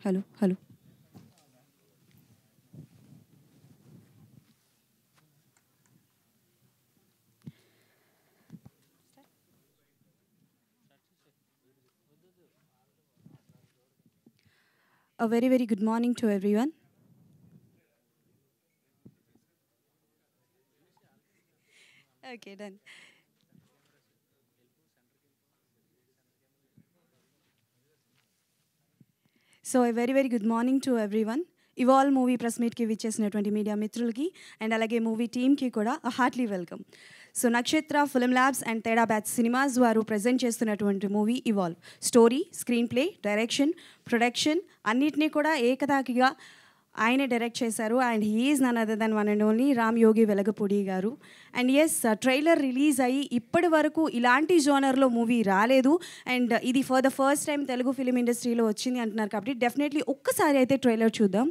hello. A very, very good morning to everyone. Okay, done. So a very, very good morning to everyone. Evol movie press మీట్కి విచ్చేసినటువంటి media మిత్రులకి and అలాగే movie టీమ్కి కూడా heartly welcome. So Nakshatra film labs and Teda batch cinemas వారు present చేస్తున్నటువంటి movie Evol. Story, screenplay, direction, production అన్నిటినీ కూడా ఏకతాకిగా ఆయనే డైరెక్ట్ చేశారు. And he's none other than one and only Ram Yogi Velagapudi garu. And yes, trailer release అయ్యి ఇప్పటి వరకు ఇలాంటి జోనర్లో మూవీ రాలేదు. అండ్ ఇది for the first time Telugu film ఇండస్ట్రీలో వచ్చింది అంటున్నారు కాబట్టి డెఫినెట్లీ ఒక్కసారి అయితే ట్రైలర్ చూద్దాం.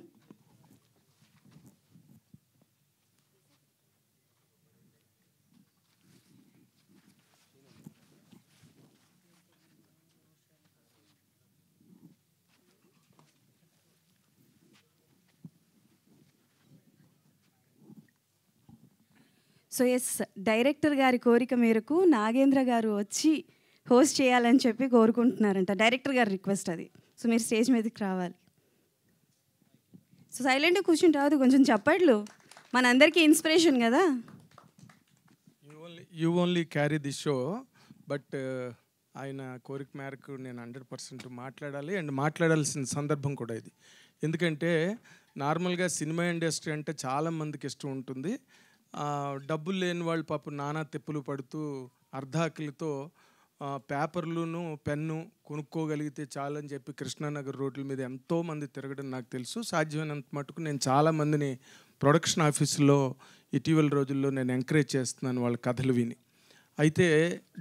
సో ఎస్, డైరెక్టర్ గారి కోరిక మేరకు నాగేంద్ర గారు వచ్చి హోస్ట్ చేయాలని చెప్పి కోరుకుంటున్నారంట. డైరెక్టర్ గారి రిక్వెస్ట్ అది. సో మీరు స్టేజ్ మీదకి రావాలి. సో సైలెంట్గా కూర్చుంటే రాదు, కొంచెం చప్పట్లు, మనందరికీ ఇన్స్పిరేషన్ కదా. You only carry the show, but ఆయన కోరిక మేరకు నేను 100% మాట్లాడాలి. అండ్ మాట్లాడాల్సిన సందర్భం కూడా ఇది. ఎందుకంటే నార్మల్గా సినిమా ఇండస్ట్రీ అంటే చాలామందికి ఇష్టం ఉంటుంది. డబ్బులు లేని వాళ్ళు పాపం నానా తిప్పులు పడుతూ అర్ధాకలితో పేపర్లును పెన్ను కొనుక్కోగలిగితే చాలని చెప్పి కృష్ణానగర్ రోడ్ల మీద ఎంతోమంది తిరగడం నాకు తెలుసు. సాధ్యమైనంత మటుకు నేను చాలామందిని ప్రొడక్షన్ ఆఫీసులో ఇటీవల రోజుల్లో నేను ఎంకరేజ్ చేస్తున్నాను వాళ్ళ కథలు విని. అయితే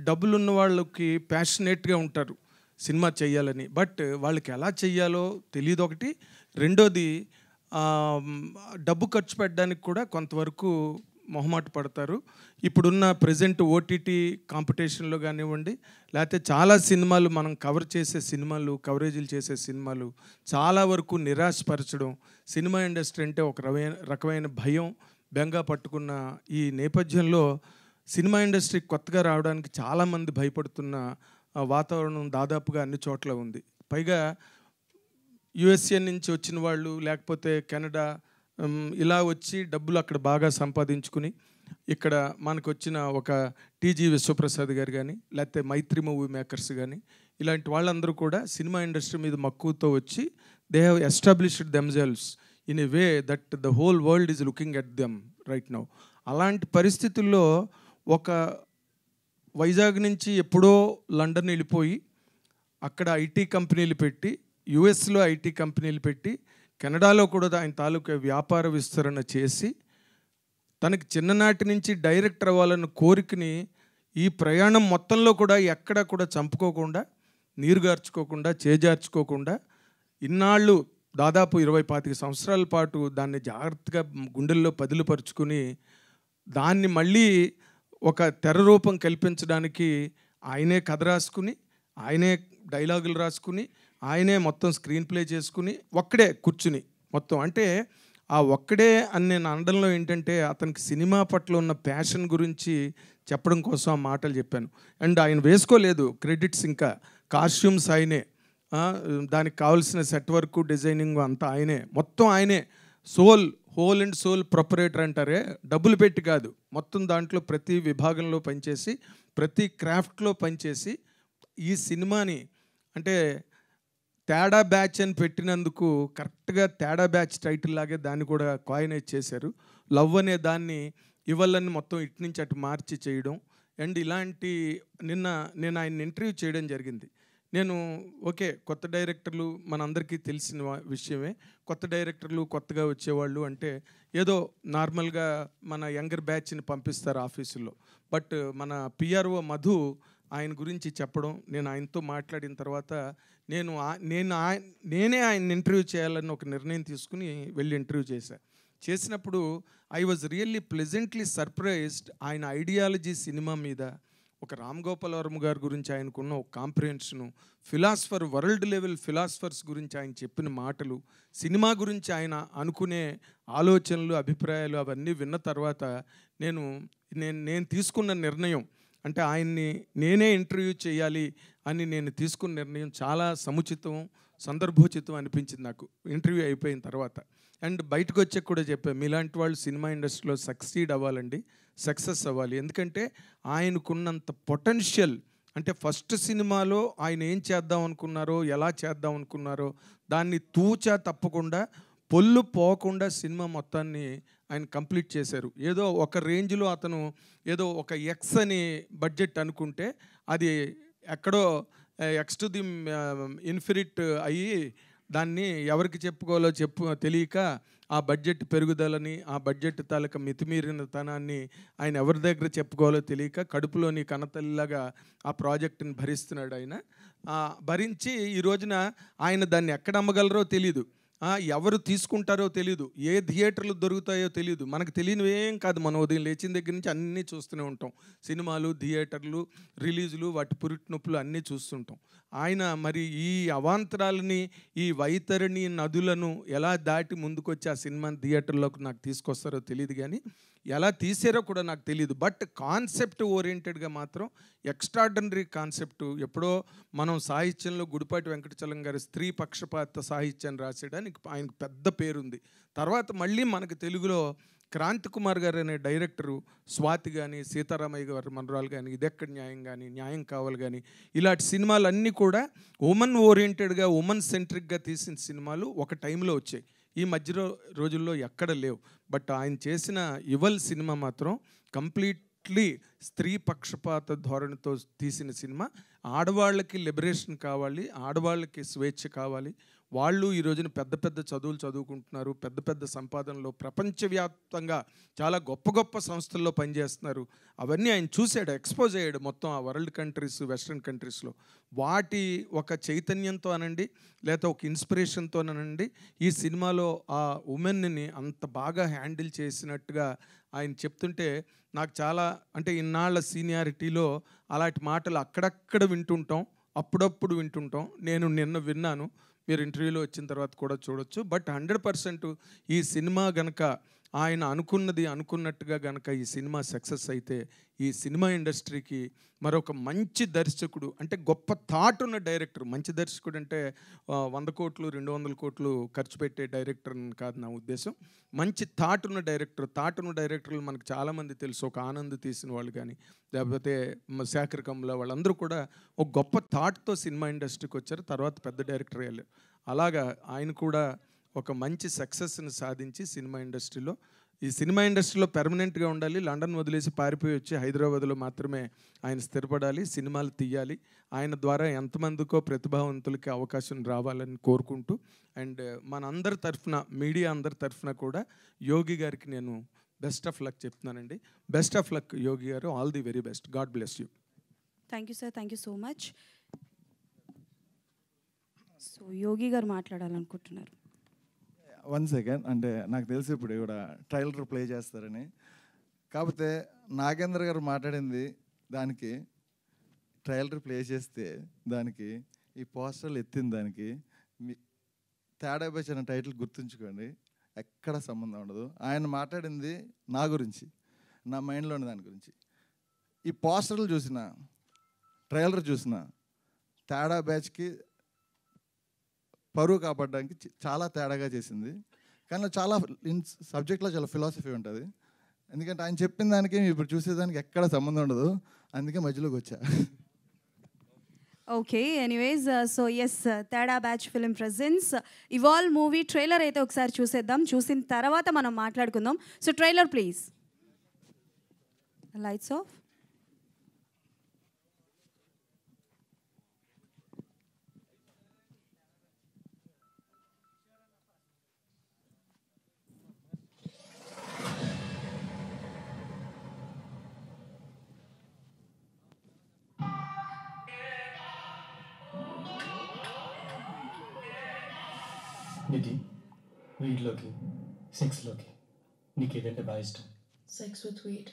డబ్బులున్న వాళ్ళకి ప్యాషనేట్గా ఉంటారు సినిమా చెయ్యాలని, బట్ వాళ్ళకి ఎలా చెయ్యాలో తెలియదు. ఒకటి, రెండోది డబ్బు ఖర్చు పెట్టడానికి కూడా కొంతవరకు మొహమాట పడతారు. ఇప్పుడున్న ప్రజెంట్ ఓటీటీ కాంపిటీషన్లో కానివ్వండి, లేకపోతే చాలా సినిమాలు మనం కవర్ చేసే సినిమాలు, కవరేజీలు చేసే సినిమాలు చాలా వరకు నిరాశపరచడం, సినిమా ఇండస్ట్రీ అంటే ఒక రకమైన భయం, బెంగ పట్టుకున్న ఈ నేపథ్యంలో సినిమా ఇండస్ట్రీ కొత్తగా రావడానికి చాలామంది భయపడుతున్న వాతావరణం దాదాపుగా అన్ని చోట్ల ఉంది. పైగా యుఎస్ఏ నుంచి వచ్చిన వాళ్ళు, లేకపోతే కెనడా, ఇలా వచ్చి డబ్బులు అక్కడ బాగా సంపాదించుకుని ఇక్కడ మనకు వచ్చిన ఒక టీజీ విశ్వప్రసాద్ గారు కానీ, లేకపోతే మైత్రి మూవీ మేకర్స్ కానీ, ఇలాంటి వాళ్ళందరూ కూడా సినిమా ఇండస్ట్రీ మీద మక్కువతో వచ్చి they have established themselves in a way that the whole world is looking at them right now. అలాంటి పరిస్థితుల్లో ఒక వైజాగ్ నుంచి ఎప్పుడో లండన్ వెళ్ళిపోయి అక్కడ ఐటీ కంపెనీలు పెట్టి, యుఎస్లో ఐటీ కంపెనీలు పెట్టి, కెనడాలో కూడా ఆయన తాలూకా వ్యాపార విస్తరణ చేసి తనకి చిన్ననాటి నుంచి డైరెక్టర్ అవ్వాలన్న కోరికని ఈ ప్రయాణం మొత్తంలో కూడా ఎక్కడా కూడా చంపుకోకుండా, నీరుగార్చుకోకుండా, చేజార్చుకోకుండా ఇన్నాళ్ళు దాదాపు 20-25 సంవత్సరాల పాటు దాన్ని జాగ్రత్తగా గుండెల్లో పదిలుపరుచుకుని దాన్ని మళ్ళీ ఒక తెర రూపం కల్పించడానికి ఆయనే కథ రాసుకుని, ఆయనే డైలాగులు రాసుకుని, ఆయనే మొత్తం స్క్రీన్ ప్లే చేసుకుని ఒక్కడే కూర్చుని మొత్తం, అంటే ఆ ఒక్కడే అని నేను అనడంలో ఏంటంటే అతనికి సినిమా పట్ల ఉన్న ప్యాషన్ గురించి చెప్పడం కోసం ఆ మాటలు చెప్పాను. అండ్ ఆయన వేసుకోలేదు క్రెడిట్స్, ఇంకా కాస్ట్యూమ్స్ ఆయనే, దానికి కావాల్సిన సెట్ వర్క్, డిజైనింగ్ అంతా ఆయనే, మొత్తం ఆయనే. హోల్ అండ్ సోల్ ప్రొపరేటర్ అంటారే, డబ్బులు పెట్టి కాదు, మొత్తం దాంట్లో ప్రతి విభాగంలో పనిచేసి, ప్రతి క్రాఫ్ట్లో పనిచేసి ఈ సినిమాని, అంటే తేడా బ్యాచ్ అని పెట్టినందుకు కరెక్ట్గా తేడా బ్యాచ్ టైటిల్ లాగే దాన్ని కూడా కాయినైజ్ చేశారు. లవ్ అనే దాన్ని ఇవ్వాలని మొత్తం ఇటు నుంచి అటు మార్చి చేయడం. అండ్ ఇలాంటి నేను ఆయన ఇంటర్వ్యూ చేయడం జరిగింది. నేను ఓకే, కొత్త డైరెక్టర్లు మనందరికీ తెలిసిన విషయమే. కొత్త డైరెక్టర్లు కొత్తగా వచ్చేవాళ్ళు అంటే ఏదో నార్మల్గా మన యంగర్ బ్యాచ్ని పంపిస్తారు ఆఫీసుల్లో. బట్ మన పిఆర్ఓ మధు ఆయన గురించి చెప్పడం, నేను ఆయనతో మాట్లాడిన తర్వాత నేనే ఆయన ఇంటర్వ్యూ చేయాలని ఒక నిర్ణయం తీసుకుని వెళ్ళి ఇంటర్వ్యూ చేసినప్పుడు I was really pleasantly surprised. ఆయన ఐడియాలజీ సినిమా మీద, ఒక రామ్ గోపాల్ వర్మ గారి గురించి ఆయనకున్న ఒక కాంప్రిహెన్షను, ఫిలాసఫర్, వరల్డ్ లెవెల్ ఫిలాసఫర్స్ గురించి ఆయన చెప్పిన మాటలు, సినిమా గురించి ఆయన అనుకునే ఆలోచనలు, అభిప్రాయాలు అవన్నీ విన్న తర్వాత నేను తీసుకున్న నిర్ణయం అంటే ఆయన్ని నేనే ఇంటర్వ్యూ చేయాలి అని నేను తీసుకున్న నిర్ణయం చాలా సముచితం, సందర్భోచితం అనిపించింది నాకు ఇంటర్వ్యూ అయిపోయిన తర్వాత. అండ్ బయటకు వచ్చాక కూడా చెప్పాను, మీలాంటి వాళ్ళు సినిమా ఇండస్ట్రీలో సక్సీడ్ అవ్వాలండి, సక్సెస్ అవ్వాలి. ఎందుకంటే ఆయనకున్నంత పొటెన్షియల్, అంటే ఫస్ట్ సినిమాలో ఆయన ఏం చేద్దాం అనుకున్నారో, ఎలా చేద్దాం అనుకున్నారో దాన్ని తూచా తప్పకుండా, పొల్లు పోకుండా సినిమా మొత్తాన్ని ఆయన కంప్లీట్ చేశారు. ఏదో ఒక రేంజ్లో అతను ఏదో ఒక ఎక్స్ అని బడ్జెట్ అనుకుంటే అది ఎక్కడో ఎక్స్ టు ది ఇన్ఫినిట్ అయ్యి దాన్ని ఎవరికి చెప్పుకోవాలో తెలియక ఆ బడ్జెట్ పెరుగుదలని, ఆ బడ్జెట్ తాలూకా మితిమీరిన తనాన్ని ఆయన ఎవరి దగ్గర చెప్పుకోవాలో తెలియక కడుపులోని కన్నతల్లిలాగా ఆ ప్రాజెక్టుని భరిస్తున్నాడు ఆయన. భరించి ఈ రోజున ఆయన దాన్ని ఎక్కడ అమ్మగలరో తెలీదు, ఎవరు తీసుకుంటారో తెలీదు, ఏ థియేటర్లు దొరుకుతాయో తెలీదు. మనకు తెలియనివి ఏం కాదు, మనం ఉదయం లేచిన దగ్గర నుంచి అన్నీ చూస్తూనే ఉంటాం. సినిమాలు, థియేటర్లు, రిలీజులు, వాటి పురిటి నొప్పులు అన్నీ చూస్తుంటాం. ఆయన మరి ఈ అవాంతరాలని, ఈ వైతరిణి నదులను ఎలా దాటి ముందుకొచ్చి ఆ సినిమాని థియేటర్లోకి నాకు తీసుకొస్తారో తెలియదు, కానీ ఎలా తీసారో కూడా నాకు తెలియదు. బట్ కాన్సెప్ట్ ఓరియంటెడ్గా మాత్రం ఎక్స్ట్రాడినరీ కాన్సెప్ట్. ఎప్పుడో మనం సాహిత్యంలో గుడిపాటి వెంకటచలం గారి స్త్రీ పక్షపాత సాహిత్యాన్ని రాసేయడానికి ఆయనకు పెద్ద పేరుంది. తర్వాత మళ్ళీ మనకు తెలుగులో క్రాంతి కుమార్ గారు అనే డైరెక్టరు, స్వాతి కానీ, సీతారామయ్య గారు మనరాలు కానీ, ఇదెక్కడ న్యాయం కానీ, న్యాయం కావాలి కానీ, ఇలాంటి సినిమాలన్నీ కూడా ఉమెన్ ఓరియంటెడ్గా, ఉమెన్ సెంట్రిక్గా తీసిన సినిమాలు ఒక టైంలో వచ్చాయి. ఈ మధ్య రోజుల్లో ఎక్కడ లేవు. బట్ ఆయన చేసిన యువల్ సినిమా మాత్రం కంప్లీట్లీ స్త్రీ పక్షపాత ధోరణితో తీసిన సినిమా. ఆడవాళ్ళకి లిబరేషన్ కావాలి, ఆడవాళ్ళకి స్వేచ్ఛ కావాలి. వాళ్ళు ఈ రోజున పెద్ద పెద్ద చదువులు చదువుకుంటున్నారు, పెద్ద పెద్ద సంపాదనలో ప్రపంచవ్యాప్తంగా చాలా గొప్ప గొప్ప సంస్థల్లో పనిచేస్తున్నారు. అవన్నీ ఆయన చూశాడు, ఎక్స్పోజ్ అయ్యాడు మొత్తం ఆ వరల్డ్ కంట్రీస్, వెస్ట్రన్ కంట్రీస్లో. వాటి ఒక చైతన్యంతో అనండి, లేకపోతే ఒక ఇన్స్పిరేషన్తో అనండి, ఈ సినిమాలో ఆ ఉమెన్ని అంత బాగా హ్యాండిల్ చేసినట్టుగా ఆయన చెప్తుంటే నాకు చాలా, అంటే ఇన్నాళ్ళ సీనియారిటీలో అలాంటి మాటలు అక్కడక్కడ వింటుంటాం, అప్పుడప్పుడు వింటుంటాం. నేను నిన్న విన్నాను, మీరు ఇంటర్వ్యూలో వచ్చిన తర్వాత కూడా చూడొచ్చు. బట్ 100% ఈ సినిమా గనక ఆయన అనుకున్నట్టుగా గనక ఈ సినిమా సక్సెస్ అయితే ఈ సినిమా ఇండస్ట్రీకి మరొక మంచి దర్శకుడు, అంటే గొప్ప థాట్ ఉన్న డైరెక్టర్. మంచి దర్శకుడు అంటే 100 కోట్లు 200 కోట్లు ఖర్చు పెట్టే డైరెక్టర్ కాదు నా ఉద్దేశం. మంచి థాట్ ఉన్న డైరెక్టర్లు మనకు చాలామంది తెలుసు. ఒక ఆనంద్ తీసిన వాళ్ళు కానీ, లేకపోతే శేఖర్ కమ్ల, వాళ్ళందరూ కూడా ఒక గొప్ప థాట్తో సినిమా ఇండస్ట్రీకి వచ్చారు, తర్వాత పెద్ద డైరెక్టర్ అయ్యారు. అలాగా ఆయన కూడా ఒక మంచి సక్సెస్ని సాధించి ఈ సినిమా ఇండస్ట్రీలో పెర్మనెంట్గా ఉండాలి. లండన్ వదిలేసి పారిపోయి వచ్చి హైదరాబాద్లో మాత్రమే ఆయన స్థిరపడాలి, సినిమాలు తీయాలి. ఆయన ద్వారా ఎంతమందికో ప్రతిభావంతులకి అవకాశం రావాలని కోరుకుంటూ, అండ్ మనందరి తరఫున, మీడియా అందరి తరఫున కూడా యోగి గారికి నేను బెస్ట్ ఆఫ్ లక్ చెప్తున్నానండి. Best of luck Yogi garu, all the very best. God bless you. Thank you sir, thank you so much. So Yogi garu మాట్లాడాలనుకుంటున్నారు. 1 సెకండ్, అంటే నాకు తెలిసి ఇప్పుడు కూడా ట్రైలర్ ప్లే చేస్తారని. కాకపోతే నాగేంద్ర గారు మాట్లాడింది దానికి ట్రైలర్ ప్లే చేస్తే దానికి ఈ పోస్టర్లు ఎత్తిన దానికి మీ తేడా బ్యాచ్ అనే టైటిల్ గుర్తుంచుకోండి, ఎక్కడ సంబంధం ఉండదు. ఆయన మాట్లాడింది నా గురించి, నా మైండ్లో ఉన్న దాని గురించి. ఈ పోస్టర్లు చూసిన, ట్రైలర్ చూసిన తేడా బ్యాచ్కి పరువు కాపాడడానికి చాలా తేడాగా చేసింది. కానీ చాలా సబ్జెక్ట్లో చాలా ఫిలాసఫీ ఉంటుంది. ఎందుకంటే ఆయన చెప్పిన దానికి ఇప్పుడు చూసేదానికి ఎక్కడ సంబంధం ఉండదు, అందుకే మధ్యలోకి వచ్చా. Okay, anyways, so yes, Teda batch film presents Evol movie trailer అయితే ఒకసారి చూసేద్దాం. చూసిన తర్వాత మనం మాట్లాడుకుందాం. So trailer please. Lights off. Nidhi, వీటిలోకి సెక్స్లోకి నీకు ఏదంటే బాగా ఇష్టం? Sex with weed.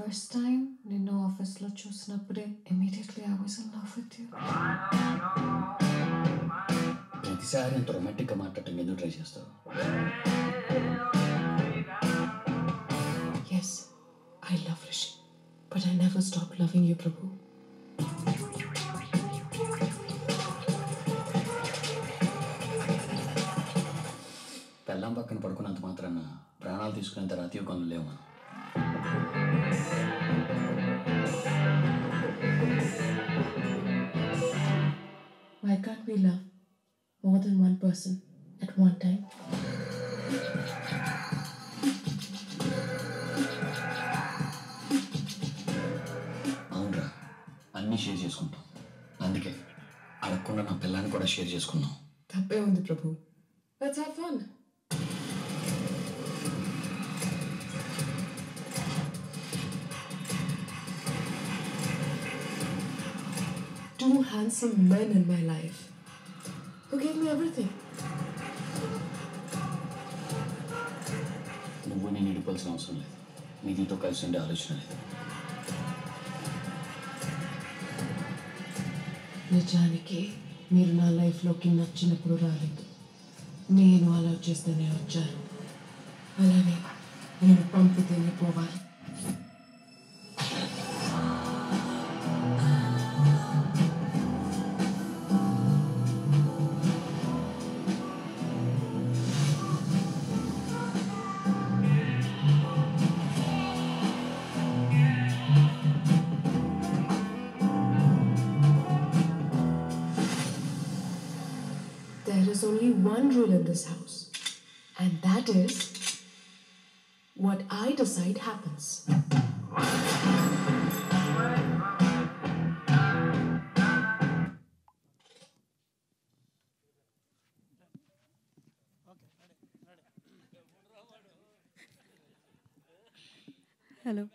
first time నిన్ను ఆఫీస్లో చూసినప్పుడే immediately I was in love with you. ప్రతిసారి అంత రొమాంటిక్గా మాట్లాడటం ఎందుకు ట్రై చేస్తావు? Yes, I love Rishi, but I never stopped loving you, Prabhu. పెళ్ళాం పక్కన పడుకున్నంత మాత్రాన ప్రాణాలు తీసుకునేంత రాతి యుగంలో లేవు మనం. Why can't we love more than one person at one time? అవునరా, అన్నీ షేర్ చేసుకుంటాం. అందుకే అడగకుండా నా పిల్లాన్ని కూడా షేర్ చేసుకున్నాం. తప్పే ఉంది ప్రభు. Let's have fun. Two handsome men in my life who gave me everything. నువ్వు నేను ఇడిపోవాల్సిన అవసరం లేదు. నీతో కలిసి ఉండే ఆలోచన లేదు. నిజానికి మీరు నా లైఫ్లోకి నచ్చినప్పుడు రాలేదు. నేను అలా చేస్తేనే వచ్చారు. అలానే నేను పంపితేనే పోవాలి. There is only one rule in this house, and that is what I decide happens. Hello.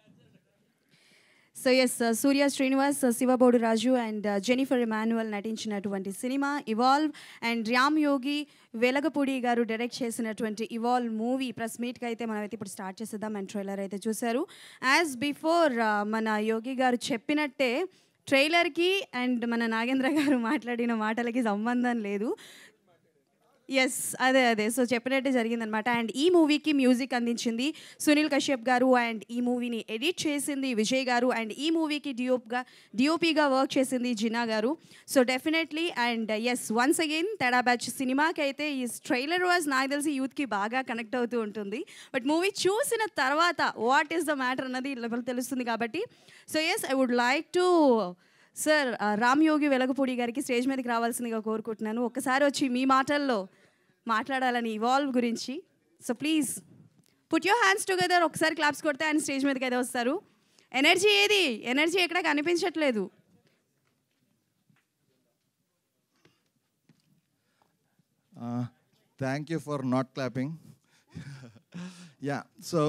So yes Surya Srinivas, Shivabodu Raju and Jennifer Emmanuel నటించినటువంటి cinema Evol and Ram Yogi Velagapudi garu direct చేసినటువంటి ఇవాల్వ్ మూవీ ప్రెస్ మీట్కి అయితే మనమైతే ఇప్పుడు స్టార్ట్ చేసేద్దాం. అండ్ ట్రైలర్ అయితే చూశారు. యాజ్ బిఫోర్ మన యోగి గారు చెప్పినట్టే ట్రైలర్కి అండ్ మన నాగేంద్ర గారు మాట్లాడిన మాటలకి సంబంధం లేదు. ఎస్ అదే సో చెప్పినట్టే జరిగిందనమాట. అండ్ ఈ మూవీకి మ్యూజిక్ అందించింది సునీల్ కశ్యప్ గారు, అండ్ ఈ మూవీని ఎడిట్ చేసింది విజయ్ గారు, అండ్ ఈ మూవీకి డిఓపిగా వర్క్ చేసింది Jinna garu. So definitely and as once again తేడా బ్యాచ్ సినిమాకి అయితే ఈ ట్రైలర్ వాజ్ నాకు తెలిసి యూత్కి బాగా కనెక్ట్ అవుతూ ఉంటుంది. బట్ మూవీ చూసిన తర్వాత వాట్ ఈస్ ద మ్యాటర్ అన్నది తెలుస్తుంది కాబట్టి. So yes I would like to sir Ram Yogi Velagapudi గారికి స్టేజ్ మీదకి రావాల్సిందిగా కోరుకుంటున్నాను. ఒక్కసారి వచ్చి మీ మాటల్లో మాట్లాడాలని ఇవాల్వ్ గురించి. So please put your hands together. ఒకసారి క్లాప్స్ కొడితే ఆయన స్టేజ్ మీదకి అయితే వస్తారు. ఎనర్జీ ఎక్కడ కనిపించట్లేదు. Thank you for not clapping. Yeah so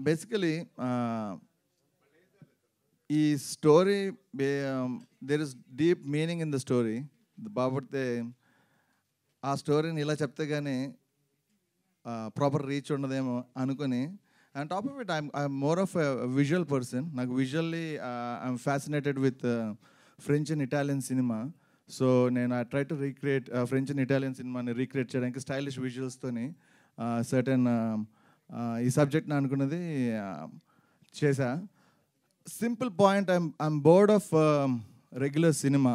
basically ఈ story there is deep meaning in the story. బాబడితే ఆ స్టోరీని ఇలా చెప్తే కానీ ప్రాపర్ రీచ్ ఉండదేమో అనుకుని, and top of it I'm more of a visual person. నాకు visually I'm fascinated with French and Italian cinema. So నేను I try to recreate French and Italian సినిమాని రీక్రియేట్ చేయడానికి స్టైలిష్ విజువల్స్తోని సర్టెన్ ఈ సబ్జెక్ట్ని అనుకున్నది చేశా. Simple point, I'm board of regular cinema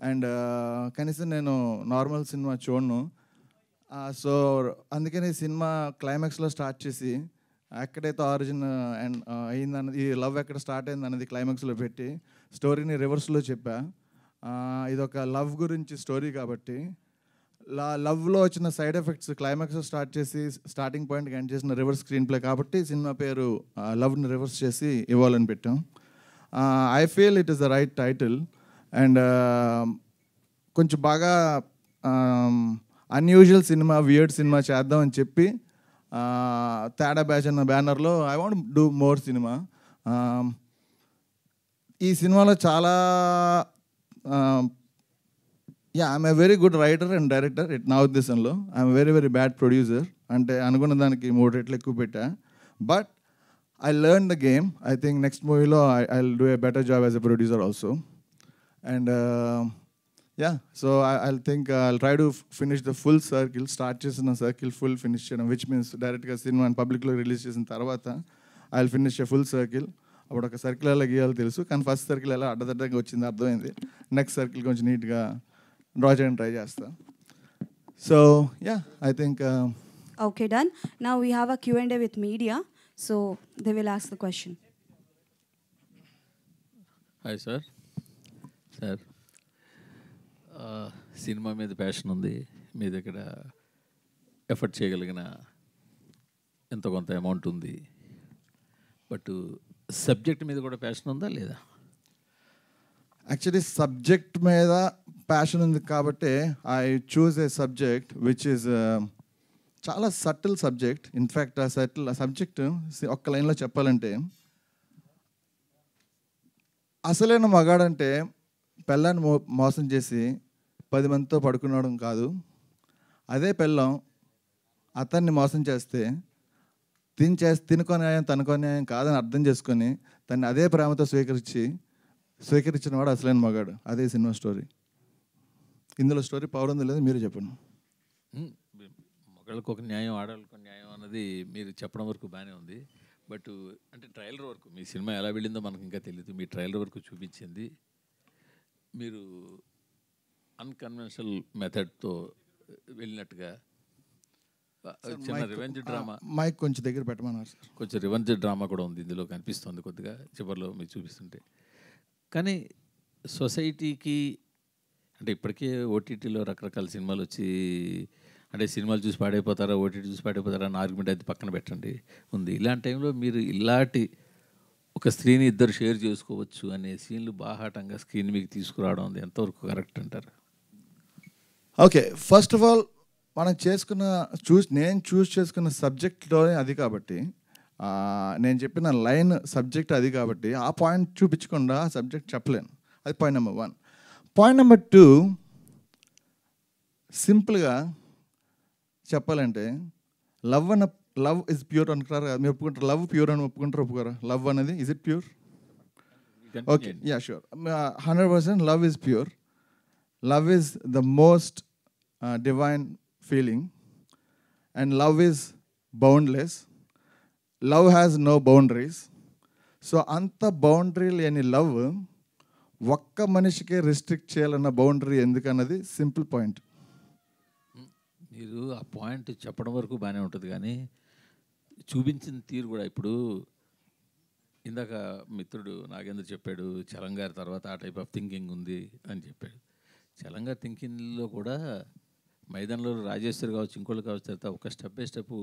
and కనీసం నేను నార్మల్ సినిమా చూడను. సో అందుకని సినిమా క్లైమాక్స్లో స్టార్ట్ చేసి ఎక్కడైతే ఆరిజిన్ అండ్ అయిందన్నది, ఈ లవ్ ఎక్కడ స్టార్ట్ అయింది అన్నది క్లైమాక్స్లో పెట్టి స్టోరీని రివర్స్లో చెప్పా. ఇదొక లవ్ గురించి స్టోరీ కాబట్టి లవ్లో వచ్చిన సైడ్ ఎఫెక్ట్స్ క్లైమాక్స్ స్టార్ట్ చేసి స్టార్టింగ్ పాయింట్కి ఎండ్ చేసిన రివర్స్ స్క్రీన్ ప్లే కాబట్టి సినిమా పేరు లవ్ని రివర్స్ చేసి ఇవ్వాలని పెట్టాం. I feel it is the right title. And కొంచెం బాగా అన్యూజువల్ సినిమా, వియర్డ్ సినిమా చేద్దామని చెప్పి తేడా బ్యాచ్ అన్న బ్యానర్లో I want do more cinema. ఈ సినిమాలో చాలా I'm a very good writer and director నా ఉద్దేశంలో. I'm very very bad producer. అంటే అనుకున్న దానికి 3 రెట్లు ఎక్కువ పెట్టా. But I learn the game. I think next మూవీలో I will do a better job as a producer also. And so I think I'll try to finish the full circle. Start చేసిన circle full finish చేయడం, which means డైరెక్ట్గా cinema పబ్లిక్లో release చేసిన తర్వాత I will finish A full circle. అప్పుడు ఒక circle ఎలా గీయాలో తెలుసు, కానీ ఫస్ట్ సర్కిల్ ఎలా అడ్డదడ్డంగా వచ్చింది అర్థమైంది. నెక్స్ట్ సర్కిల్ కొంచెం నీట్గా డ్రా చేయడానికి ట్రై చేస్తా. So I think Okay, done. Now we have a Q&A with media, so they will ask the question. Hi sir. Cinema మీద ప్యాషన్ ఉంది, మీ దగ్గర ఎఫర్ట్ చేయగలిగిన ఎంత కొంత అమౌంట్ ఉంది, బట్ సబ్జెక్ట్ మీద కూడా ప్యాషన్ ఉందా లేదా? యాక్చువల్లీ సబ్జెక్ట్ మీద ప్యాషన్ ఉంది కాబట్టి I choose a subject which is చాలా సటిల్ సబ్జెక్ట్. ఇన్ఫ్యాక్ట్ ఆ సబ్జెక్ట్ ఒక్క లైన్లో చెప్పాలంటే, అసలైన మగాడంటే పెళ్ళాన్ని మోసం చేసి 10 మందితో పడుకునడం కాదు. అదే పెళ్ళం అతన్ని మోసం చేస్తే తినుకో న్యాయం తనుకో న్యాయం కాదని అర్థం చేసుకొని తన్ని అదే ప్రేమతో స్వీకరించిన వాడు అసలైన మగాడు. అదే సినిమా స్టోరీ. ఇందులో స్టోరీ పవర్ ఉంది లేదు మీరు చెప్పండి. మగాళ్ళకు ఒక న్యాయం, ఆడవాళ్ళకు ఒక న్యాయం అన్నది మీరు చెప్పడం వరకు బాగానే ఉంది. బట్ అంటే ట్రailer వరకు మీ సినిమా ఎలా వెళ్ళిందో మనకు ఇంకా తెలియదు. మీ ట్రailer వరకు చూపించింది మీరు అన్కన్వెన్షనల్ మెథడ్తో వెళ్ళినట్టుగా చిన్న రివెంజ్ డ్రామా. మైక్ కొంచెం దగ్గర పెట్టమన్నారు సార్. కొంచెం రివెంజ్ డ్రామా కూడా ఉంది ఇందులో, కనిపిస్తుంది కొద్దిగా చివరిలో మీరు చూపిస్తుంటే. కానీ సొసైటీకి అంటే ఇప్పటికే ఓటీటీలో రకరకాల సినిమాలు వచ్చి, అంటే సినిమాలు చూసి పాడైపోతారా, ఓటీటీ చూసి పాడైపోతారా అని ఆర్గ్యుమెంట్ అయితే పక్కన పెట్టండి ఉంది. ఇలాంటి టైంలో మీరు ఇలాంటి ఒక స్త్రీని ఇద్దరు షేర్ చేసుకోవచ్చు అనే సీన్లు బాహాటంగా స్క్రీన్ మీకు తీసుకురావడం ఉంది ఎంతవరకు కరెక్ట్ అంటారు? ఓకే, ఫస్ట్ ఆఫ్ ఆల్ మనం నేను చూస్ చేసుకున్న సబ్జెక్ట్లోనే అది కాబట్టి, నేను చెప్పిన లైన్ సబ్జెక్ట్ అది కాబట్టి ఆ పాయింట్ చూపించకుండా ఆ సబ్జెక్ట్ చెప్పలేను. అది పాయింట్ నెంబర్ 1. పాయింట్ నెంబర్ 2, సింపుల్గా చెప్పాలంటే లవ్ ఇస్ ప్యూర్ అనుకుంటారు కదా, మీరు ఒప్పుకుంటారు? లవ్ ప్యూర్ అని ఒప్పుకోరా? లవ్ అనేది is it pure? Okay, sure, 100% love is pure. Love is the most divine feeling and love is boundless. Love has no boundaries. So అంత బౌండరీ లేని లవ్ ఒక్క మనిషికే రిస్ట్రిక్ట్ చేయాలన్న బౌండరీ ఎందుకన్నది సింపుల్ పాయింట్. మీరు ఆ పాయింట్ చెప్పడం వరకు బాగానే ఉంటుంది, కానీ చూపించిన తీరు కూడా. ఇప్పుడు ఇందాక మిత్రుడు నాగేంద్ర చెప్పాడు చలంగారి తర్వాత ఆ టైప్ ఆఫ్ థింకింగ్ ఉంది అని చెప్పాడు. చలంగారి థింకింగ్లో కూడా మైదానంలో రాజేశ్వరి కావచ్చు, ఇంకోళ్ళు కావచ్చు, తర్వాత ఒక స్టెప్ బై స్టెప్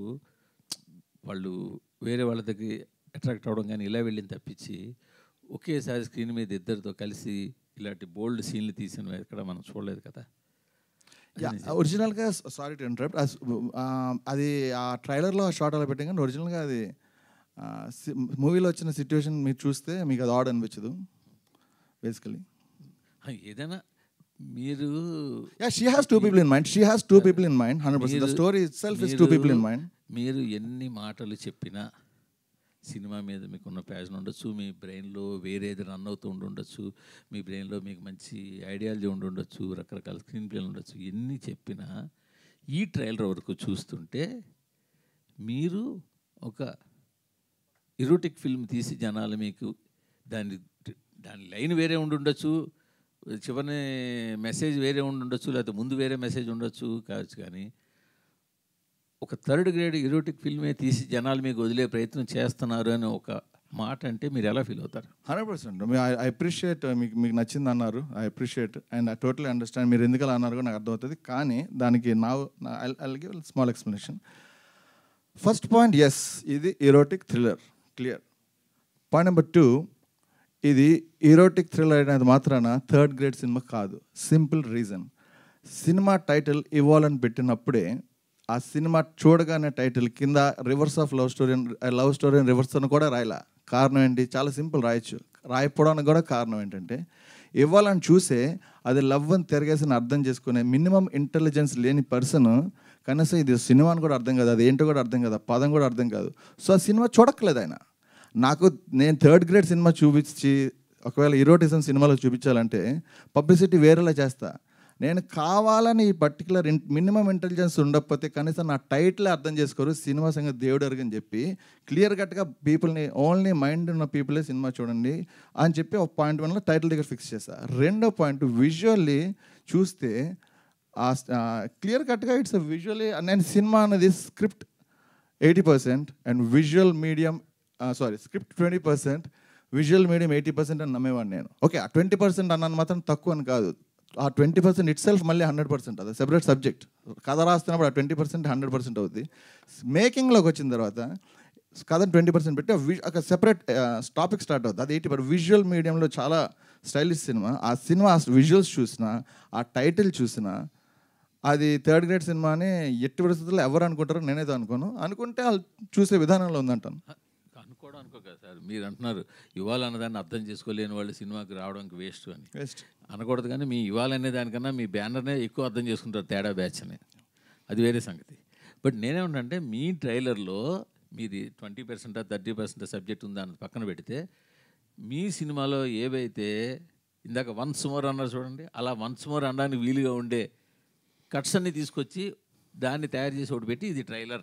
వాళ్ళు వేరే వాళ్ళ దగ్గర అట్రాక్ట్ అవ్వడం కానీ ఇలా వెళ్ళింది తప్పించి ఒకేసారి స్క్రీన్ మీద ఇద్దరితో కలిసి ఇలాంటి బోల్డ్ సీన్లు తీసిన ఎక్కడ మనం చూడలేదు కదా. ఒరిజినల్గా సారీ టు ఇంటరప్ట్, అది ఆ ట్రైలర్లో ఆ షార్ట్ అలా పెట్టాం, కానీ ఒరిజినల్గా అది మూవీలో వచ్చిన సిచ్యువేషన్ మీరు చూస్తే మీకు అది ఆడ్ అనిపించదు బేసికలీ. ఏదైనా మీరు she has two people in mind. She has two people in mind. 100%. The story itself is two people in mind. మీరు ఎన్ని మాటలు చెప్పినా సినిమా మీద మీకున్న ప్యాషన్ ఉండొచ్చు, మీ బ్రెయిన్లో వేరేది రన్ అవుతూ ఉండొచ్చు, మీ బ్రెయిన్లో మీకు మంచి ఐడియాలజీ ఉండొచ్చు, రకరకాల స్క్రీన్ ప్లేలు ఉండొచ్చు. ఎన్ని చెప్పినా ఈ ట్రైలర్ వరకు చూస్తుంటే మీరు ఒక ఎరోటిక్ ఫిల్మ్ తీసి జనాలు మీకు దాని లైన్ వేరే ఉండొచ్చు, చివరి మెసేజ్ వేరే ఉండొచ్చు, లేకపోతే ముందు వేరే మెసేజ్ ఉండొచ్చు కావచ్చు, కానీ ఒక థర్డ్ గ్రేడ్ ఎరోటిక్ ఫిల్మే తీసి జనాలు మీకు వదిలే ప్రయత్నం చేస్తున్నారు అని ఒక మాట అంటే మీరు ఎలా ఫీల్ అవుతారు? 100%. ఐ అప్రిషియేట్, మీకు నచ్చింది అన్నారు, I appreciate and I totally understand. మీరు ఎందుకు అలా అన్నారు నాకు అర్థమవుతుంది, కానీ దానికి I'll give small explanation. First point, yes ఇది erotic thriller, clear. Point number 2, ఇది ఎరోటిక్ థ్రిల్లర్ అనేది మాత్రాన థర్డ్ గ్రేడ్ సినిమా కాదు. సింపుల్ రీజన్, సినిమా టైటిల్ ఇవ్వాలని పెట్టినప్పుడే ఆ సినిమా చూడగానే టైటిల్ కింద reverse of love story and reverse అని కూడా రాయలా. కారణం ఏంటి? చాలా సింపుల్, రాయొచ్చు. రాయకపోవడానికి కూడా కారణం ఏంటంటే ఇవ్వాలని చూసే అది లవ్ అని తిరగేసి అర్థం చేసుకునే మినిమం ఇంటెలిజెన్స్ లేని పర్సన్ కనీసం ఇది సినిమా అని కూడా అర్థం కాదు, అది ఏంటో కూడా అర్థం కాదు, పదం కూడా అర్థం కాదు. సో ఆ సినిమా చూడక్కలేదు ఆయన. నేను 3rd grade సినిమా చూపించి ఒకవేళ ఈరోటిజం సినిమాలో చూపించాలంటే పబ్లిసిటీ వేరేలా చేస్తా. నేను కావాలని ఈ పర్టికులర్ మినిమం ఇంటెలిజెన్స్ ఉండకపోతే కనీసం నా టైటిల్ అర్థం చేసుకోరు, సినిమా సంగతి దేవుడు అరుగని చెప్పి క్లియర్ కట్గా పీపుల్ని ఓన్లీ మైండ్ ఉన్న పీపులే సినిమా చూడండి అని చెప్పి ఒక పాయింట్ 1లో టైటిల్ దగ్గర ఫిక్స్ చేస్తా. రెండో పాయింట్ విజువల్లీ చూస్తే క్లియర్ కట్గా ఇట్స్ విజువల్లీ. నేను సినిమా అనేది script 80% and visual medium script 20%, visual medium 80% అని నమ్మేవాడిని నేను. ఓకే, ఆ 20% అన్నాను మాత్రం తక్కువ అని కాదు. ఆ 20% ఇట్ సెల్ఫ్ మళ్ళీ 100%, అది సెపరేట్ సబ్జెక్ట్. కథ రాస్తున్నప్పుడు ఆ 20% 100% అవుద్ది. మేకింగ్లోకి వచ్చిన తర్వాత కథను 20% పెట్టి ఒక సెపరేట్ టాపిక్ స్టార్ట్ అవుతుంది, అది 80%. విజువల్ మీడియంలో చాలా స్టైలిష్ సినిమా. ఆ సినిమా విజువల్స్ చూసినా, ఆ టైటిల్ చూసినా అది 3rd grade సినిమా అని ఎట్టి పరిస్థితుల్లో ఎవరు అనుకుంటారో నేనేదో అనుకుంటే వాళ్ళు చూసే విధానంలో ఉందంటాను. అనుకోవడం అనుకోక సార్, మీరు అంటున్నారు ఇవ్వాలన్నదాన్ని అర్థం చేసుకోలేని వాళ్ళు సినిమాకి రావడానికి వేస్ట్ అని. అనకూడదు, కానీ మీ ఇవ్వాలనే దానికన్నా మీ బ్యానర్నే ఎక్కువ అర్థం చేసుకుంటారు తేడా బ్యాచ్ అని, అది వేరే సంగతి. బట్ నేనేమంటే మీ ట్రైలర్లో మీది 20% 30% సబ్జెక్ట్ ఉందా అని పక్కన పెడితే మీ సినిమాలో ఏవైతే ఇందాక వన్స్ మోర్ అన్నారు చూడండి, అలా వన్స్ మోర్ అనడానికి వీలుగా ఉండే కట్స్ అన్ని తీసుకొచ్చి దాన్ని తయారు చేసి ఒకటి పెట్టి ఇది ట్రైలర్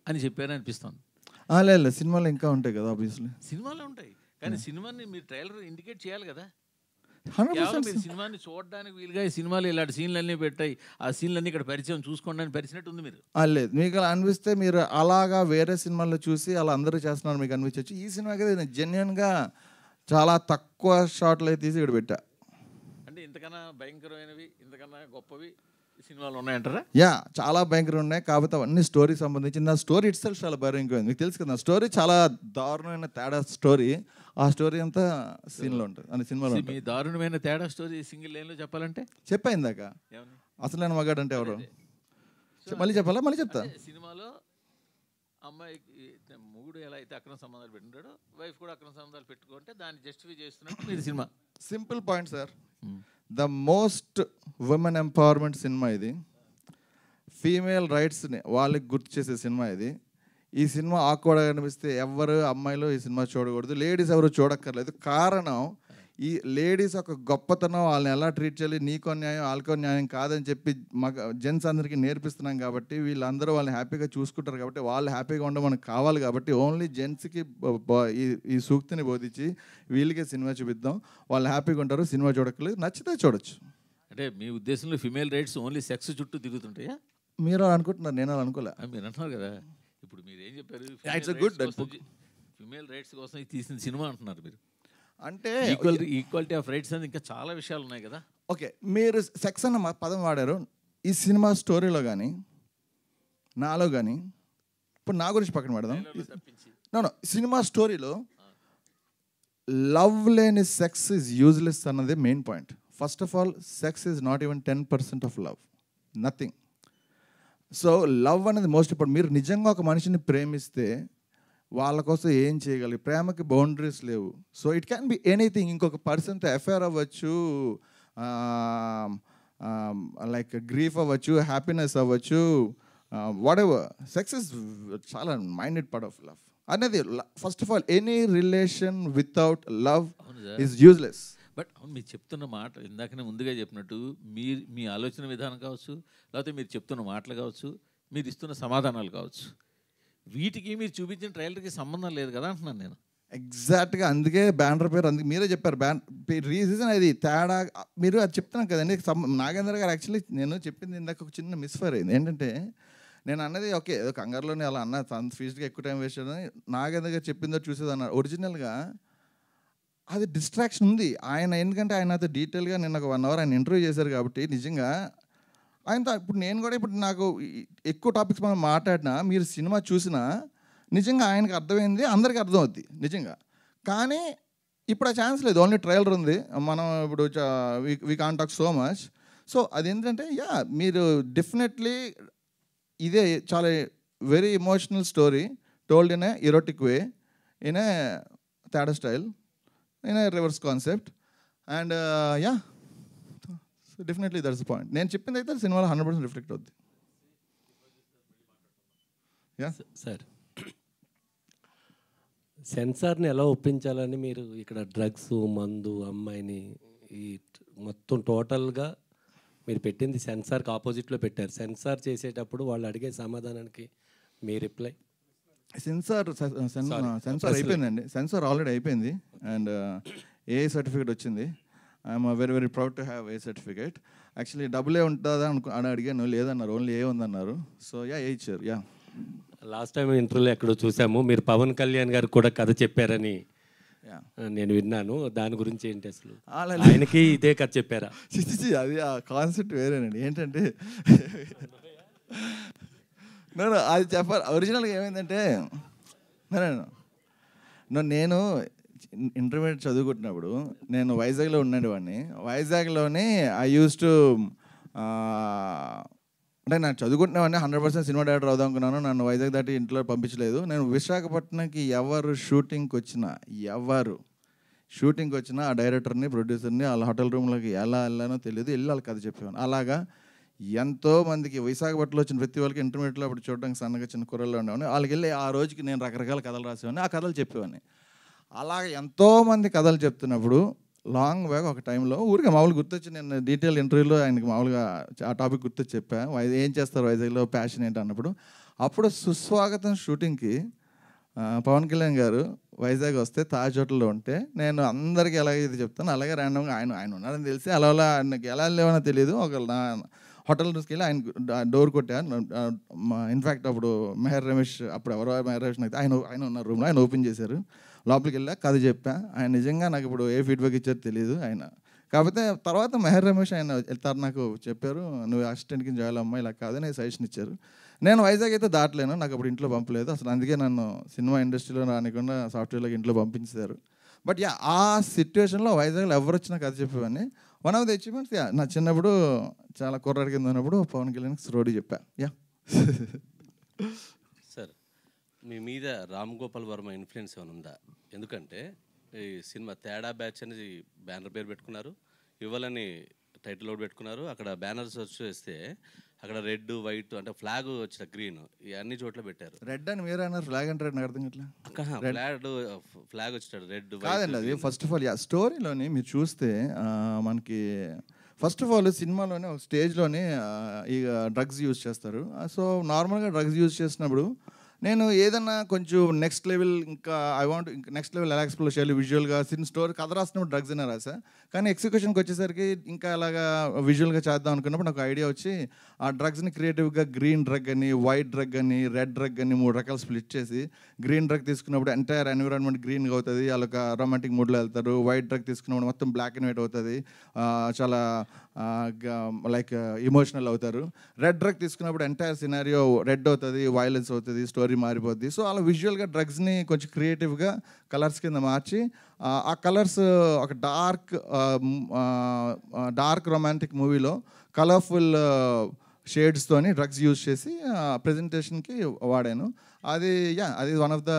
అని చెప్పారని అనిపిస్తుంది. లేదు, సినిమాలో ఇంకా ఉంటాయి కదా, ఆబ్వియస్లీ సినిమాలో ఉంటాయి, కానీ సినిమాని మీరు ట్రైలర్ ఇండికేట్ చేయాలి కదా. 100% మీరు సినిమాని చూడడానికి వీలుగా ఈ సినిమాలో ఇలాంటి సీన్లన్నీ పెట్టాయి, ఆ సీన్లన్నీ ఇక్కడ పరిచయం చూసుకోండి అని పరిచినట్టు ఉంది. మీరు లేదు, మీకు అలా అనిపిస్తే మీరు అలాగా వేరే సినిమాల్లో చూసి అలా అందరూ చేస్తున్నారు మీకు అనిపించవచ్చు. ఈ సినిమాకి నేను జెన్యున్గా చాలా తక్కువ షాట్లు అయితే తీసి ఇక్కడ పెట్టా. అంటే ఇంతకన్నా భయంకరమైనవి, ఇంతకన్నా గొప్పవి సినిమాలు ఉన్నాయంటారా? చాలా భయంకరంగా ఉన్నాయి. కాకపోతే అవన్నీ స్టోరీకి సంబంధించి నా స్టోరీ ఇట్ సెల్ఫ్ చాలా భయంకరమైంది. మీకు తెలుసు కదా, నా స్టోరీ చాలా దారుణమైన తేడా స్టోరీ. ఆ స్టోరీ అంతా సీన్లో ఉంటుంది, అని సినిమాలో. మీ దారుణమైన తేడా స్టోరీ సింగిల్ లైన్లో చెప్పాలంటే చెప్పాయిందాక అసలు నేను మగాడు అంటే ఎవరు మళ్ళీ చెప్పాలా? మళ్ళీ చెప్తా. సినిమాలో అమ్మాయికి మొగుడు ఎలా అయితే అక్రమ సంబంధాలు పెట్టుకుంటాడో వైఫ్ కూడా అక్రమ సంబంధాలు పెట్టుకుంటే దాన్ని జస్టిఫై చేస్తున్నట్టు మీరు cinema. Simple point sir, the most women empowerment cinema ఇది. ఫీమేల్ రైట్స్ని వాళ్ళకి గుర్తు చేసే సినిమా ఇది. ఈ సినిమా ఆక్వర్డ్గా అనిపిస్తే ఎవరు అమ్మాయిలు ఈ సినిమా చూడకూడదు, లేడీస్ ఎవరు చూడక్కర్లేదు. కారణం ఈ లేడీస్ ఒక గొప్పతనం, వాళ్ళని ఎలా ట్రీట్ చేయాలి, నీకో న్యాయం వాళ్ళకో న్యాయం కాదని చెప్పి జెంట్స్ అందరికీ నేర్పిస్తున్నాం కాబట్టి వీళ్ళందరూ వాళ్ళని హ్యాపీగా చూసుకుంటారు కాబట్టి వాళ్ళు హ్యాపీగా ఉండడం మనకు కావాలి కాబట్టి ఓన్లీ జెంట్స్కి ఈ సూక్తిని బోధించి వీళ్ళకే సినిమా చూపిద్దాం, వాళ్ళు హ్యాపీగా ఉంటారు, సినిమా చూడక్కర్లేదు, నచ్చితే చూడొచ్చు. అంటే మీ ఉద్దేశంలో ఫిమేల్ రైట్స్ ఓన్లీ సెక్స్ చుట్టూ తిరుగుతుంటాయా? మీరు అలా అనుకుంటున్నారు, నేను అలా అనుకోలే. మీరు అంటున్నారు కదా, ఇప్పుడు మీరు ఏం చెప్పారు, ఫిమేల్ రైట్స్ కోసం తీసిన సినిమా అంటున్నారు మీరు. అంటే ఈక్వాలిటీ ఆఫ్ రైట్స్ అని ఇంకా చాలా విషయాలు ఉన్నాయి కదా. ఓకే, మీరు సెక్స్ అన్న పదం వాడారు. ఈ సినిమా స్టోరీలో కానీ నాలో కానీ, ఇప్పుడు నా గురించి పక్కన పెడదాం, నో సినిమా స్టోరీలో లవ్ లేని సెక్స్ ఈజ్ యూజ్లెస్ అన్నదే main point. First of all, sex is not even 10% of love, nothing. So love అనేది మోస్ట్ ఇంపార్టెంట్. మీరు నిజంగా ఒక మనిషిని ప్రేమిస్తే వాళ్ళ కోసం ఏం చేయగలిగి, ప్రేమకి బౌండరీస్ లేవు. So it can be anything. ఇంకొక పర్సన్తో అఫేర్ అవ్వచ్చు, లైక్ గ్రీఫ్ అవ్వచ్చు, హ్యాపీనెస్ అవ్వచ్చు, వాట్ ఎవర్. సెక్స్ ఇస్ చాలా మైండెడ్ పార్ట్ ఆఫ్ లవ్ అనేది. First of all, any relation without love is useless. But అవును, మీరు చెప్తున్న మాట ఇందాకనే ముందుగా చెప్పినట్టు మీ ఆలోచన విధానం కావచ్చు, లేకపోతే మీరు చెప్తున్న మాటలు కావచ్చు, మీరు ఇస్తున్న సమాధానాలు కావచ్చు, వీటికి మీరు చూపించిన ట్రైలర్కి సంబంధం లేదు కదా అంటున్నాను నేను. ఎగ్జాక్ట్గా అందుకే బ్యానర్ పేరు, అందుకే మీరే చెప్పారు రీజన్ అది తేడా. మీరు అది చెప్తున్నాను కదండి. నాగేంద్ర గారు యాక్చువల్లీ నేను చెప్పింది ఇందాక ఒక చిన్న మిస్ఫైర్ అయింది. ఏంటంటే నేను అన్నది ఓకే ఏదో కంగారులోనే అలా అన్న, అంత ఫీజుగా ఎక్కువ టైం వేస్ట్ అని నాగేంద్ర గారు చెప్పిందో చూసేది అన్నారు. ఒరిజినల్గా అది డిస్ట్రాక్షన్ ఉంది ఆయన. ఎందుకంటే ఆయన అయితే డీటెయిల్గా నిన్న ఒక 1 hour ఆయన ఇంటర్వ్యూ చేశారు కాబట్టి నిజంగా ఆయనతో ఇప్పుడు నేను కూడా ఇప్పుడు నాకు ఎక్కువ టాపిక్స్ మనం మాట్లాడినా, మీరు సినిమా చూసినా నిజంగా ఆయనకు అర్థమైంది, అందరికీ అర్థం అవుద్ది నిజంగా. కానీ ఇప్పుడు ఆ ఛాన్స్ లేదు, ఓన్లీ ట్రైలర్ ఉంది. మనం ఇప్పుడు we can talk so much. So అదేంటంటే మీరు డెఫినెట్లీ ఇదే చాలా very emotional story told in a erotic way, in a Teda style. In reverse concept. And yeah, so definitely that's the point. నేను చెప్పింది అయితే సినిమాలో 100% రిఫ్లెక్ట్ అవుద్ది. యా సార్, సెన్సార్ని ఎలా ఒప్పించాలని మీరు ఇక్కడ డ్రగ్స్, మందు, అమ్మాయిని ఈ మొత్తం టోటల్గా మీరు పెట్టింది సెన్సార్కి ఆపోజిట్లో పెట్టారు. సెన్సార్ చేసేటప్పుడు వాళ్ళు అడిగే సమాధానానికి మీ రిప్లై? సెన్సార్ అయిపోయిందండి. సెన్సార్ ఆల్రెడీ అయిపోయింది. అండ్ ఏ సర్టిఫికేట్ వచ్చింది. I'm very very proud to have a certificate. Actually డబ్బులే ఉంటుందా అని అడిగాను, లేదన్నారు, ఓన్లీ ఏ ఉందన్నారు. సో యా, ఏ ఇచ్చారు. యా, లాస్ట్ టైం ఇంటర్వ్యూలో ఎక్కడో చూసాము, మీరు పవన్ కళ్యాణ్ గారికి కూడా కథ చెప్పారని నేను విన్నాను. దాని గురించి ఏంటి అసలు? ఆయనకి ఇదే కథ చెప్పారా? అది ఆ కాన్సెప్ట్ వేరేనండి. ఏంటంటే అది చెప్పాలి. ఒరిజినల్గా ఏమైందంటే, నేను ఇంటర్మీడియట్ చదువుకుంటున్నప్పుడు నేను వైజాగ్లో ఉండేవాడిని. వైజాగ్లోనే ఐ యూస్ టు అంటే నాకు చదువుకుంటున్నామని 100% సినిమా డైరెక్టర్ అవుదాం అనుకున్నాను. నన్ను వైజాగ్ దాటి ఇంట్లో పంపించలేదు. నేను విశాఖపట్నంకి ఎవరు షూటింగ్కి వచ్చినా ఆ డైరెక్టర్ని, ప్రొడ్యూసర్ని వాళ్ళ హోటల్ రూమ్లోకి ఎలా వెళ్ళానో తెలియదు, వెళ్ళి వాళ్ళకి కథ చెప్పేవాను. అలాగా ఎంతోమందికి విశాఖపట్నంలో వచ్చిన ప్రతి వాళ్ళకి ఇంటర్మీడియట్లో అప్పుడు చూడడానికి సన్నగా చిన్న కుర్రల్లో ఉండేవాడిని. వాళ్ళకి వెళ్ళి ఆ రోజుకి నేను రకరకాల కథలు రాసేవాడిని, ఆ కథలు చెప్పేవాడిని. అలాగ ఎంతోమంది కథలు చెప్తున్నప్పుడు లాంగ్ బ్యాక్ ఒక టైంలో ఊరికే మామూలు గుర్తొచ్చి, నేను డీటెయిల్ ఇంటర్వ్యూలో ఆయనకి మామూలుగా ఆ టాపిక్ గుర్తొచ్చి చెప్పా, ఏం చేస్తారు వైజాగ్లో, ప్యాషన్ ఏంటి అన్నప్పుడు. అప్పుడు సుస్వాగతం షూటింగ్కి పవన్ కళ్యాణ్ గారు వైజాగ్ వస్తే తాజ్ హోటల్లో ఉంటే, నేను అందరికీ ఎలాగ ఇది చెప్తాను, అలాగే ర్యాండమ్గా ఆయన ఉన్నారని తెలిసి అలా ఆయనకి ఎలా లేవనో తెలియదు, ఒక హోటల్ తీసుకెళ్ళి ఆయన డోర్ కొట్టాను. ఇన్ఫ్యాక్ట్ అప్పుడు మెహర్ రమేష్, అప్పుడు ఎవరో మెహర్ రమేష్ అయితే ఆయన ఉన్న రూమ్లో ఆయన ఓపెన్ చేశారు. లోపలికి వెళ్ళా, కథ చెప్పా. ఆయన నిజంగా నాకు ఇప్పుడు ఏ ఫీడ్బ్యాక్ ఇచ్చారో తెలియదు ఆయన. కాకపోతే తర్వాత మెహర్ రమేష్ ఆయన వెళ్తారు, నాకు చెప్పారు, నువ్వు అసిస్టెంట్కి జాయిన్ అమ్మా, ఇలా కాదని సజెషన్ ఇచ్చారు. నేను వైజాగ్ అయితే దాటలేను, నాకు అప్పుడు ఇంట్లో పంపలేదు అసలు. అందుకే నన్ను సినిమా ఇండస్ట్రీలో రానికుండా సాఫ్ట్వేర్లోకి ఇంట్లో పంపించారు. బట్ యా, ఆ సిచ్యువేషన్లో వైజాగ్లో ఎవరు వచ్చినా కథ చెప్పేవాడిని. One of the achievements, yeah, నా చిన్నప్పుడు చాలా కుర్రాడి కింద ఉన్నప్పుడు పవన్ కళ్యాణ్కి స్టోరీ చెప్పా. యా సార్, మీ మీద రామ్ గోపాల్ వర్మ ఇన్ఫ్లుయెన్స్ ఏమైనా ఉందా? ఎందుకంటే ఈ సినిమా తేడా బ్యాచ్ అని బ్యానర్ పేరు పెట్టుకున్నారు, ఇవ్వాలని టైటిల్ అవుట్ పెట్టుకున్నారు. అక్కడ బ్యానర్స్ వచ్చేస్తే అక్కడ రెడ్, వైట్ అంటే ఫ్లాగ్ వచ్చిన గ్రీన్, ఇవన్నీ చోట్ల పెట్టారు. రెడ్ అని మీరు అన్నారు, ఫ్లాగ్ అంటే నాకు అర్థం కావట్లేదు. ఫ్లాగ్ వచ్చాడు రెడ్, కాదండి. అది ఫస్ట్ ఆఫ్ ఆల్ స్టోరీలోని మీరు చూస్తే మనకి ఫస్ట్ ఆఫ్ ఆల్ సినిమాలోనే ఒక స్టేజ్లోనే ఈ డ్రగ్స్ యూజ్ చేస్తారు. సో నార్మల్గా డ్రగ్స్ యూజ్ చేసినప్పుడు నేను ఏదన్నా కొంచెం నెక్స్ట్ లెవెల్, ఇంకా ఐ వాంట్ నెక్స్ట్ లెవెల్ ఎలా ఎక్స్ప్లోర్ చేయాలి విజువల్గా, స్టోరీ కథ రాసినప్పుడు డ్రగ్స్ అయినా రాసా. కానీ ఎగ్జిక్యూషన్కి వచ్చేసరికి ఇంకా అలాగా విజువల్గా చేద్దాం అనుకున్నప్పుడు నాకు ఐడియా వచ్చి ఆ డ్రగ్స్ని క్రియేటివ్గా గ్రీన్ డ్రగ్ అని, వైట్ డ్రగ్ అని, రెడ్ డ్రగ్ అని 3 రకాలు స్ప్లిట్ చేసి, గ్రీన్ డ్రగ్ తీసుకున్నప్పుడు ఎంటైర్ ఎన్విరాన్మెంట్ గ్రీన్గా అవుతుంది, వాళ్ళొక రొమాంటిక్ మూడ్లో వెళ్తారు. వైట్ డ్రగ్ తీసుకున్నప్పుడు మొత్తం బ్లాక్ అండ్ వైట్ అవుతుంది, చాలా లైక్ ఇమోషనల్ అవుతారు. రెడ్ డ్రగ్ తీసుకున్నప్పుడు ఎంటైర్ సినారియో రెడ్ అవుతుంది, వైలెన్స్ అవుతుంది, స్టోరీ మారిపోద్ది. సో అలా విజువల్గా డ్రగ్స్ని కొంచెం క్రియేటివ్గా కలర్స్ కింద మార్చి, ఆ కలర్స్ ఒక డార్క్ రొమాంటిక్ మూవీలో కలర్ఫుల్ షేడ్స్తోని డ్రగ్స్ యూజ్ చేసి ప్రజెంటేషన్కి వాడాను. అది అది one of the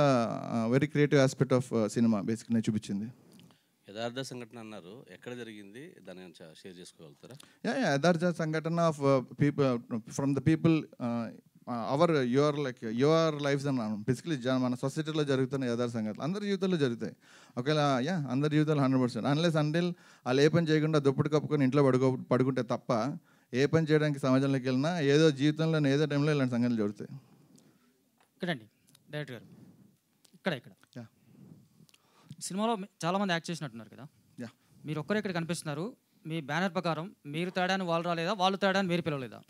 very creative aspect of cinema బేసిక్గా నేను చూపించింది. యథార్థ సంఘటన అన్నారు, ఎక్కడ జరిగింది, దాని గురించి షేర్ చేసుకోగలుగుతారా? యథార్థ సంఘటన of people from the people, your lifes అన్నాను. బేసికలీ మన సొసైటీలో జరుగుతున్న యథార్థ సంఘటనలు అందరి జీవితాల్లో జరుగుతాయి. ఒకవేళ అందరి జీవితాలు 100%, అన్లెస్ అంటిల్ వాళ్ళు ఏ పని చేయకుండా దుప్పటి కప్పుకొని ఇంట్లో పడుకుంటే తప్ప ఏ పని చేయడానికి సమాజంలోకి వెళ్ళినా ఏదో జీవితంలో ఏదో టైంలో ఇలాంటి సంఘటనలు జరుగుతాయి. ఇక్కడండి డైరెక్టర్ గారు, ఇక్కడ సినిమాలో చాలామంది యాక్ట్ చేసినట్టున్నారు కదా, మీరు ఒక్కరే ఇక్కడ కనిపిస్తున్నారు. మీ బ్యానర్ ప్రకారం మీరు తేడాని వాళ్ళు రాలేదా, వాళ్ళు తేడాని మీరు పిలవలేదా?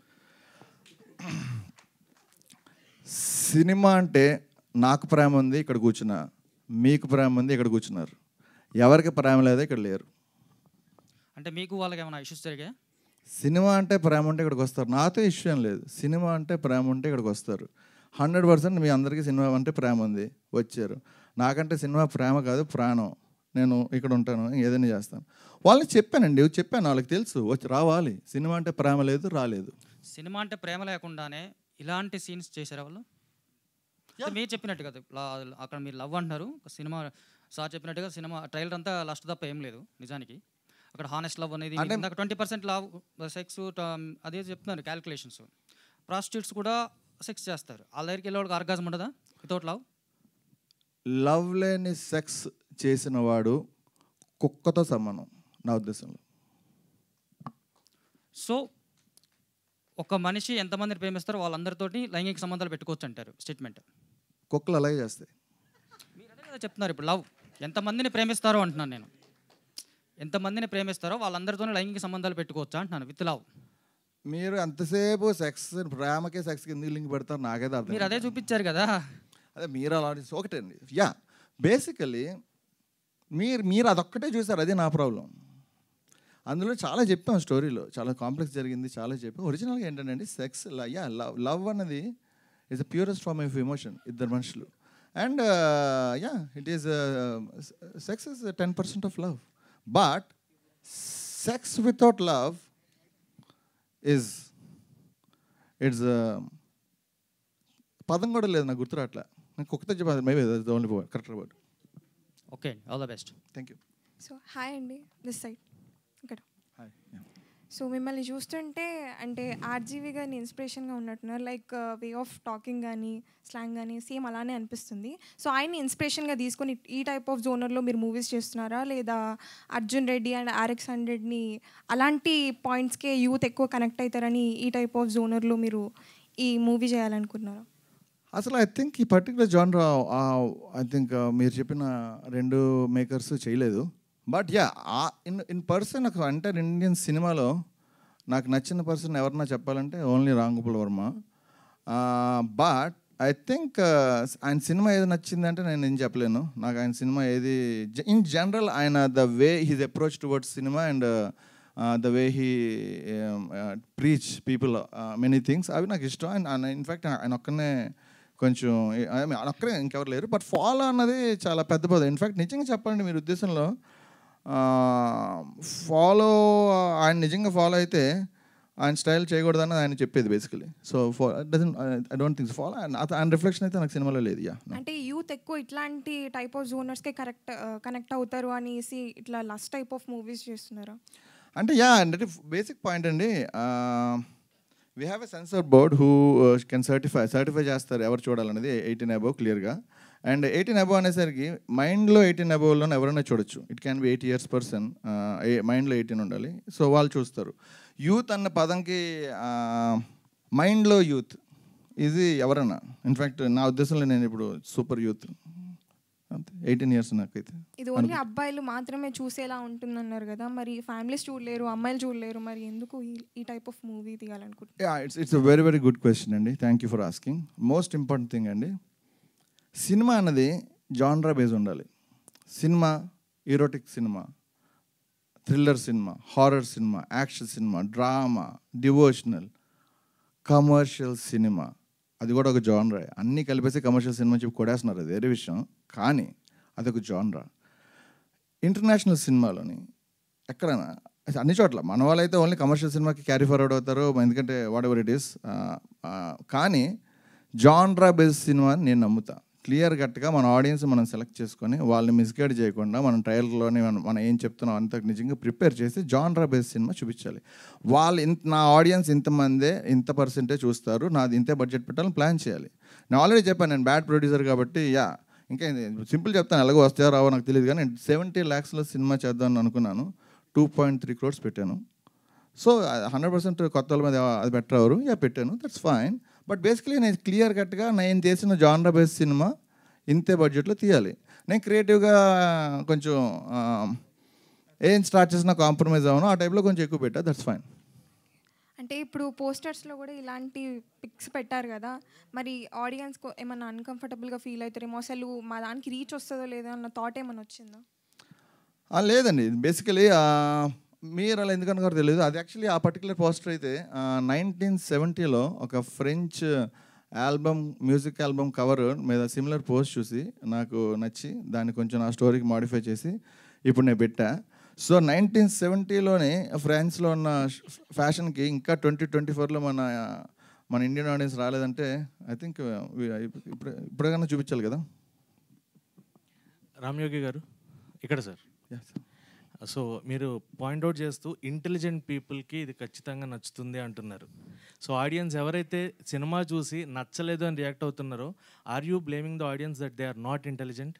సినిమా అంటే నాకు ప్రేమ ఉంది, ఇక్కడ కూర్చున్నా, మీకు ప్రేమ ఉంది, ఇక్కడ కూర్చున్నారు. ఎవరికి ప్రేమ లేదా ఇక్కడ లేరు. అంటే మీకు వాళ్ళకి ఏమైనా ఇష్యూస్ జరిగాయి? సినిమా అంటే ప్రేమ ఉంటే ఇక్కడికి వస్తారు. నాతో ఇష్యూ ఏం లేదు. సినిమా అంటే ప్రేమ ఉంటే ఇక్కడికి వస్తారు. 100% మీ అందరికీ సినిమా అంటే ప్రేమ ఉంది, వచ్చారు. నాకంటే సినిమా ప్రేమ కాదు, ప్రాణం. నేను ఇక్కడ ఉంటాను, ఏదైనా చేస్తాను. వాళ్ళని చెప్పాను, వాళ్ళకి తెలుసు వచ్చి రావాలి. సినిమా అంటే ప్రేమ లేదు, రాలేదు. సినిమా అంటే ప్రేమ లేకుండానే ఇలాంటి సీన్స్ చేశారా వాళ్ళు? మీరు చెప్పినట్టు కదా, అక్కడ మీరు లవ్ అంటున్నారు, సినిమా సార్ చెప్పినట్టుగా సినిమా ట్రైలర్ అంతా లాస్ట్ తప్ప ఏం లేదు నిజానికి. అక్కడ హానెస్ట్ లవ్ అనేది నాకు 20% లవ్ సెక్స్ అదే చెప్తున్నారు క్యాలిక్యులేషన్స్. ప్రాస్టిట్యూట్స్ కూడా సెక్స్ చేస్తారు. వాళ్ళ దగ్గరికి వెళ్ళేవాడికి ఆర్గాజం ఉండదా వితౌట్ లవ్? లవ్ లేని సెక్స్ చేసిన వాడు కుక్కతో సమానం నా ఉద్దేశంలో. సో ఒక మనిషి ఎంతమందిని ప్రేమిస్తారో వాళ్ళందరితోటి లైంగిక సంబంధాలు పెట్టుకోవచ్చు అంటారు స్టేట్మెంట్. కుక్కలు అలాగే చేస్తాయి. మీరు అదే కదా చెప్తున్నారు. ఇప్పుడు లవ్ ఎంతమందిని ప్రేమిస్తారో అంటున్నాను నేను. ఎంతమందిని ప్రేమిస్తారో వాళ్ళందరితోనే లైంగిక సంబంధాలు పెట్టుకోవచ్చు అంటున్నాను విత్ లవ్. మీరు ఎంతసేపు సెక్స్ ప్రేమకే సెక్స్కి ఎందుకు లింక్ పెడతారు నాకైతే అర్థం. మీరు అదే చూపించారు కదా. అదే మీరు అలా ఒకటండి. యా బేసికలీ మీరు అదొక్కటే చూసారు, అది నా ప్రాబ్లం. అందులో చాలా చెప్పాం స్టోరీలో, చాలా కాంప్లెక్స్ జరిగింది, చాలా చెప్పాం. ఒరిజినల్గా ఏంటంటే సెక్స్ లవ్ అన్నది is the purest form of emotion ఇద్దరు మనుషులు. And it is sex is 10% of love. But sex without love it's పదం కూడా లేదు నాకు గుర్తురాట్లా. నేను కుక్కతో చెప్పాను maybe only correct word. Okay, all the best. Thank you. So hi అండి, దిస్ సైడ్ ఇక్కడ. సో మిమ్మల్ని చూస్తుంటే అంటే ఆర్జీవి గారిని ఇన్స్పిరేషన్గా ఉన్నట్టున్నారు. లైక్ వే ఆఫ్ టాకింగ్ కానీ స్లాంగ్ కానీ సేమ్ అలానే అనిపిస్తుంది. సో ఆయన్ని ఇన్స్పిరేషన్గా తీసుకొని ఈ టైప్ ఆఫ్ జోనర్లో మీరు మూవీస్ చేస్తున్నారా, లేదా అర్జున్ రెడ్డి అండ్ RX-100ని అలాంటి పాయింట్స్కే యూత్ ఎక్కువ కనెక్ట్ అవుతారని ఈ టైప్ ఆఫ్ జోనర్లో మీరు ఈ మూవీ చేయాలనుకున్నారా? అసలు ఐ థింక్ ఈ పర్టికులర్ జానర్ ఐ థింక్ మీరు చెప్పిన రెండు మేకర్స్ చేయలేదు. బట్ యా ఇన్ పర్సన్ ఒక ఎంటైర్ ఇండియన్ సినిమాలో నాకు నచ్చిన పర్సన్ ఎవరన్నా చెప్పాలంటే only Ram Gopal Varma. But I think ఆయన సినిమా ఏది నచ్చిందంటే నేను ఏం చెప్పలేను. నాకు ఆయన సినిమా ఏది ఇన్ జనరల్ ఆయన the way he's approach towards cinema and the way he preach people many things అవి నాకు ఇష్టం. అండ్ ఇన్ఫ్యాక్ట్ ఆయన ఒక్కనే కొంచెం ఒక్కరే ఇంకెవరు లేరు. బట్ ఫాలో అన్నది చాలా పెద్ద పదం. ఇన్ఫ్యాక్ట్ నిజంగా చెప్పాలంటే మీరు ఉద్దేశంలో ఫాలో ఆయన నిజంగా ఫాలో అయితే ఆయన స్టైల్ చేయకూడదని ఆయన చెప్పేది basically. So I don't think follow ఆయన రిఫ్లెక్షన్ అయితే నాకు సినిమాలో లేదు. అంటే యూత్ ఎక్కువ ఇట్లాంటి టైప్ ఆఫ్ జోనర్స్కే కనెక్ట్ అవుతారు అనేసి ఇట్లా లస్ట్ టైప్ ఆఫ్ మూవీస్ చేస్తున్నారా? అంటే అంటే బేసిక్ పాయింట్ అండి. We have a censor board who can certify చేస్తారు ఎవరు చూడాలనేది 18 above క్లియర్గా. అండ్ 18 above అనేసరికి మైండ్లో 18 above ఎవరైనా చూడొచ్చు. It can be 8 years person, మైండ్లో 18 ఉండాలి. సో వాళ్ళు చూస్తారు. యూత్ అన్న పదంకి మైండ్లో యూత్ ఇది ఎవరన్నా. ఇన్ఫ్యాక్ట్ నా ఉద్దేశంలో నేను ఇప్పుడు సూపర్ యూత్ అంతే 18 years నాకైతే. ఇది ఓన్లీ అబ్బాయిలు మాత్రమే చూసేలా ఉంటుందన్నారు కదా, మరి ఫ్యామిలీస్ చూడలేరు, అమ్మాయిలు చూడలేరు, మరి ఎందుకు ఈ టైప్ ఆఫ్ మూవీ తీయాలనుకుంటున్నారు? It's a very very good question అండి. Thank you for asking. Most important thing అండి, సినిమా అన్నది జాన్రా బేస్ ఉండాలి. Cinema erotic cinema, thriller cinema, horror cinema, action cinema, drama, devotional, commercial cinema, అది కూడా ఒక genre. అన్నీ కలిపేసి కమర్షియల్ సినిమా చెప్పి కొడేస్తున్నారు, అది వేరే విషయం. కానీ అదొక జాన్రా. ఇంటర్నేషనల్ సినిమాలోని ఎక్కడైనా అన్ని చోట్ల మన వాళ్ళైతే ఓన్లీ కమర్షియల్ సినిమాకి క్యారీ ఫార్వర్డ్ అవుతారు, ఎందుకంటే వాట్ ఎవర్ ఇట్ ఈస్. కానీ జాన్రా బేస్డ్ సినిమా నేను నమ్ముతా. క్లియర్ కట్గా మన ఆడియన్స్ మనం సెలెక్ట్ చేసుకొని వాళ్ళని మిస్గైడ్ చేయకుండా మనం ట్రయల్లోనే మనం ఏం చెప్తున్నాం అంత నిజంగా ప్రిపేర్ చేసి జాన్రా బేస్డ్ సినిమా చూపించాలి. వాళ్ళు నా ఆడియన్స్ ఇంతమందే, ఇంత పర్సెంటేజ్ చూస్తారు, నాది ఇంతే బడ్జెట్ పెట్టాలని ప్లాన్ చేయాలి. నేను ఆల్రెడీ చెప్పాను, నేను బ్యాడ్ ప్రొడ్యూసర్ కాబట్టి ఇంకా సింపుల్ చెప్తాను, ఎలాగో వస్తాయో రావో నాకు తెలియదు. కానీ 70 lakhs సినిమా చేద్దామని అనుకున్నాను. 2.3 crores పెట్టాను. సో 100% కొత్త వాళ్ళ మీద అది బెటర్ ఎవరు పెట్టాను, దట్స్ ఫైన్. బట్ బేసికలీ నేను క్లియర్ కట్గా నేను చేసిన జాన్రా బేస్డ్ సినిమా ఇంతే బడ్జెట్లో తీయాలి. నేను క్రియేటివ్గా కొంచెం ఏం స్టార్ట్ చేసినా కాంప్రమైజ్ అవ్వను, ఆ టైప్లో కొంచెం ఎక్కువ పెట్టా, దట్స్ ఫైన్. అంటే ఇప్పుడు పోస్టర్స్లో కూడా ఇలాంటి పిక్స్ పెట్టారు కదా, మరి ఆడియన్స్ ఏమన్నా అన్కంఫర్టబుల్గా ఫీల్ అవుతారేమో, అసలు మా దానికి రీచ్ వస్తుందో లేదో అన్న థాట్ ఏమన్నా వచ్చిందా? లేదండి, బేసికలీ మీరు అలా ఎందుకనుకోరు తెలియదు. అది యాక్చువల్లీ ఆ పర్టికులర్ పోస్టర్ అయితే 1970లో ఒక ఫ్రెంచ్ మ్యూజిక్ ఆల్బమ్ కవర్ మీద సిమిలర్ పోస్ట్ చూసి నాకు నచ్చి దాన్ని కొంచెం నా స్టోరీకి మాడిఫై చేసి ఇప్పుడు నేను పెట్టా. సో 1970లోనే ఫ్రాన్స్లో ఉన్న ఫ్యాషన్కి ఇంకా 2024లో మన ఇండియన్ ఆడియన్స్ రాలేదంటే ఐ థింక్ ఇప్పుడేకన్నా చూపించాలి కదా. రామ్యోగి గారు ఇక్కడ సార్. సో మీరు పాయింట్అవుట్ చేస్తూ ఇంటెలిజెంట్ పీపుల్కి ఇది ఖచ్చితంగా నచ్చుతుంది అంటున్నారు. సో ఆడియన్స్ ఎవరైతే సినిమా చూసి నచ్చలేదు అని రియాక్ట్ అవుతున్నారో, are you blaming the audience that they are not intelligent?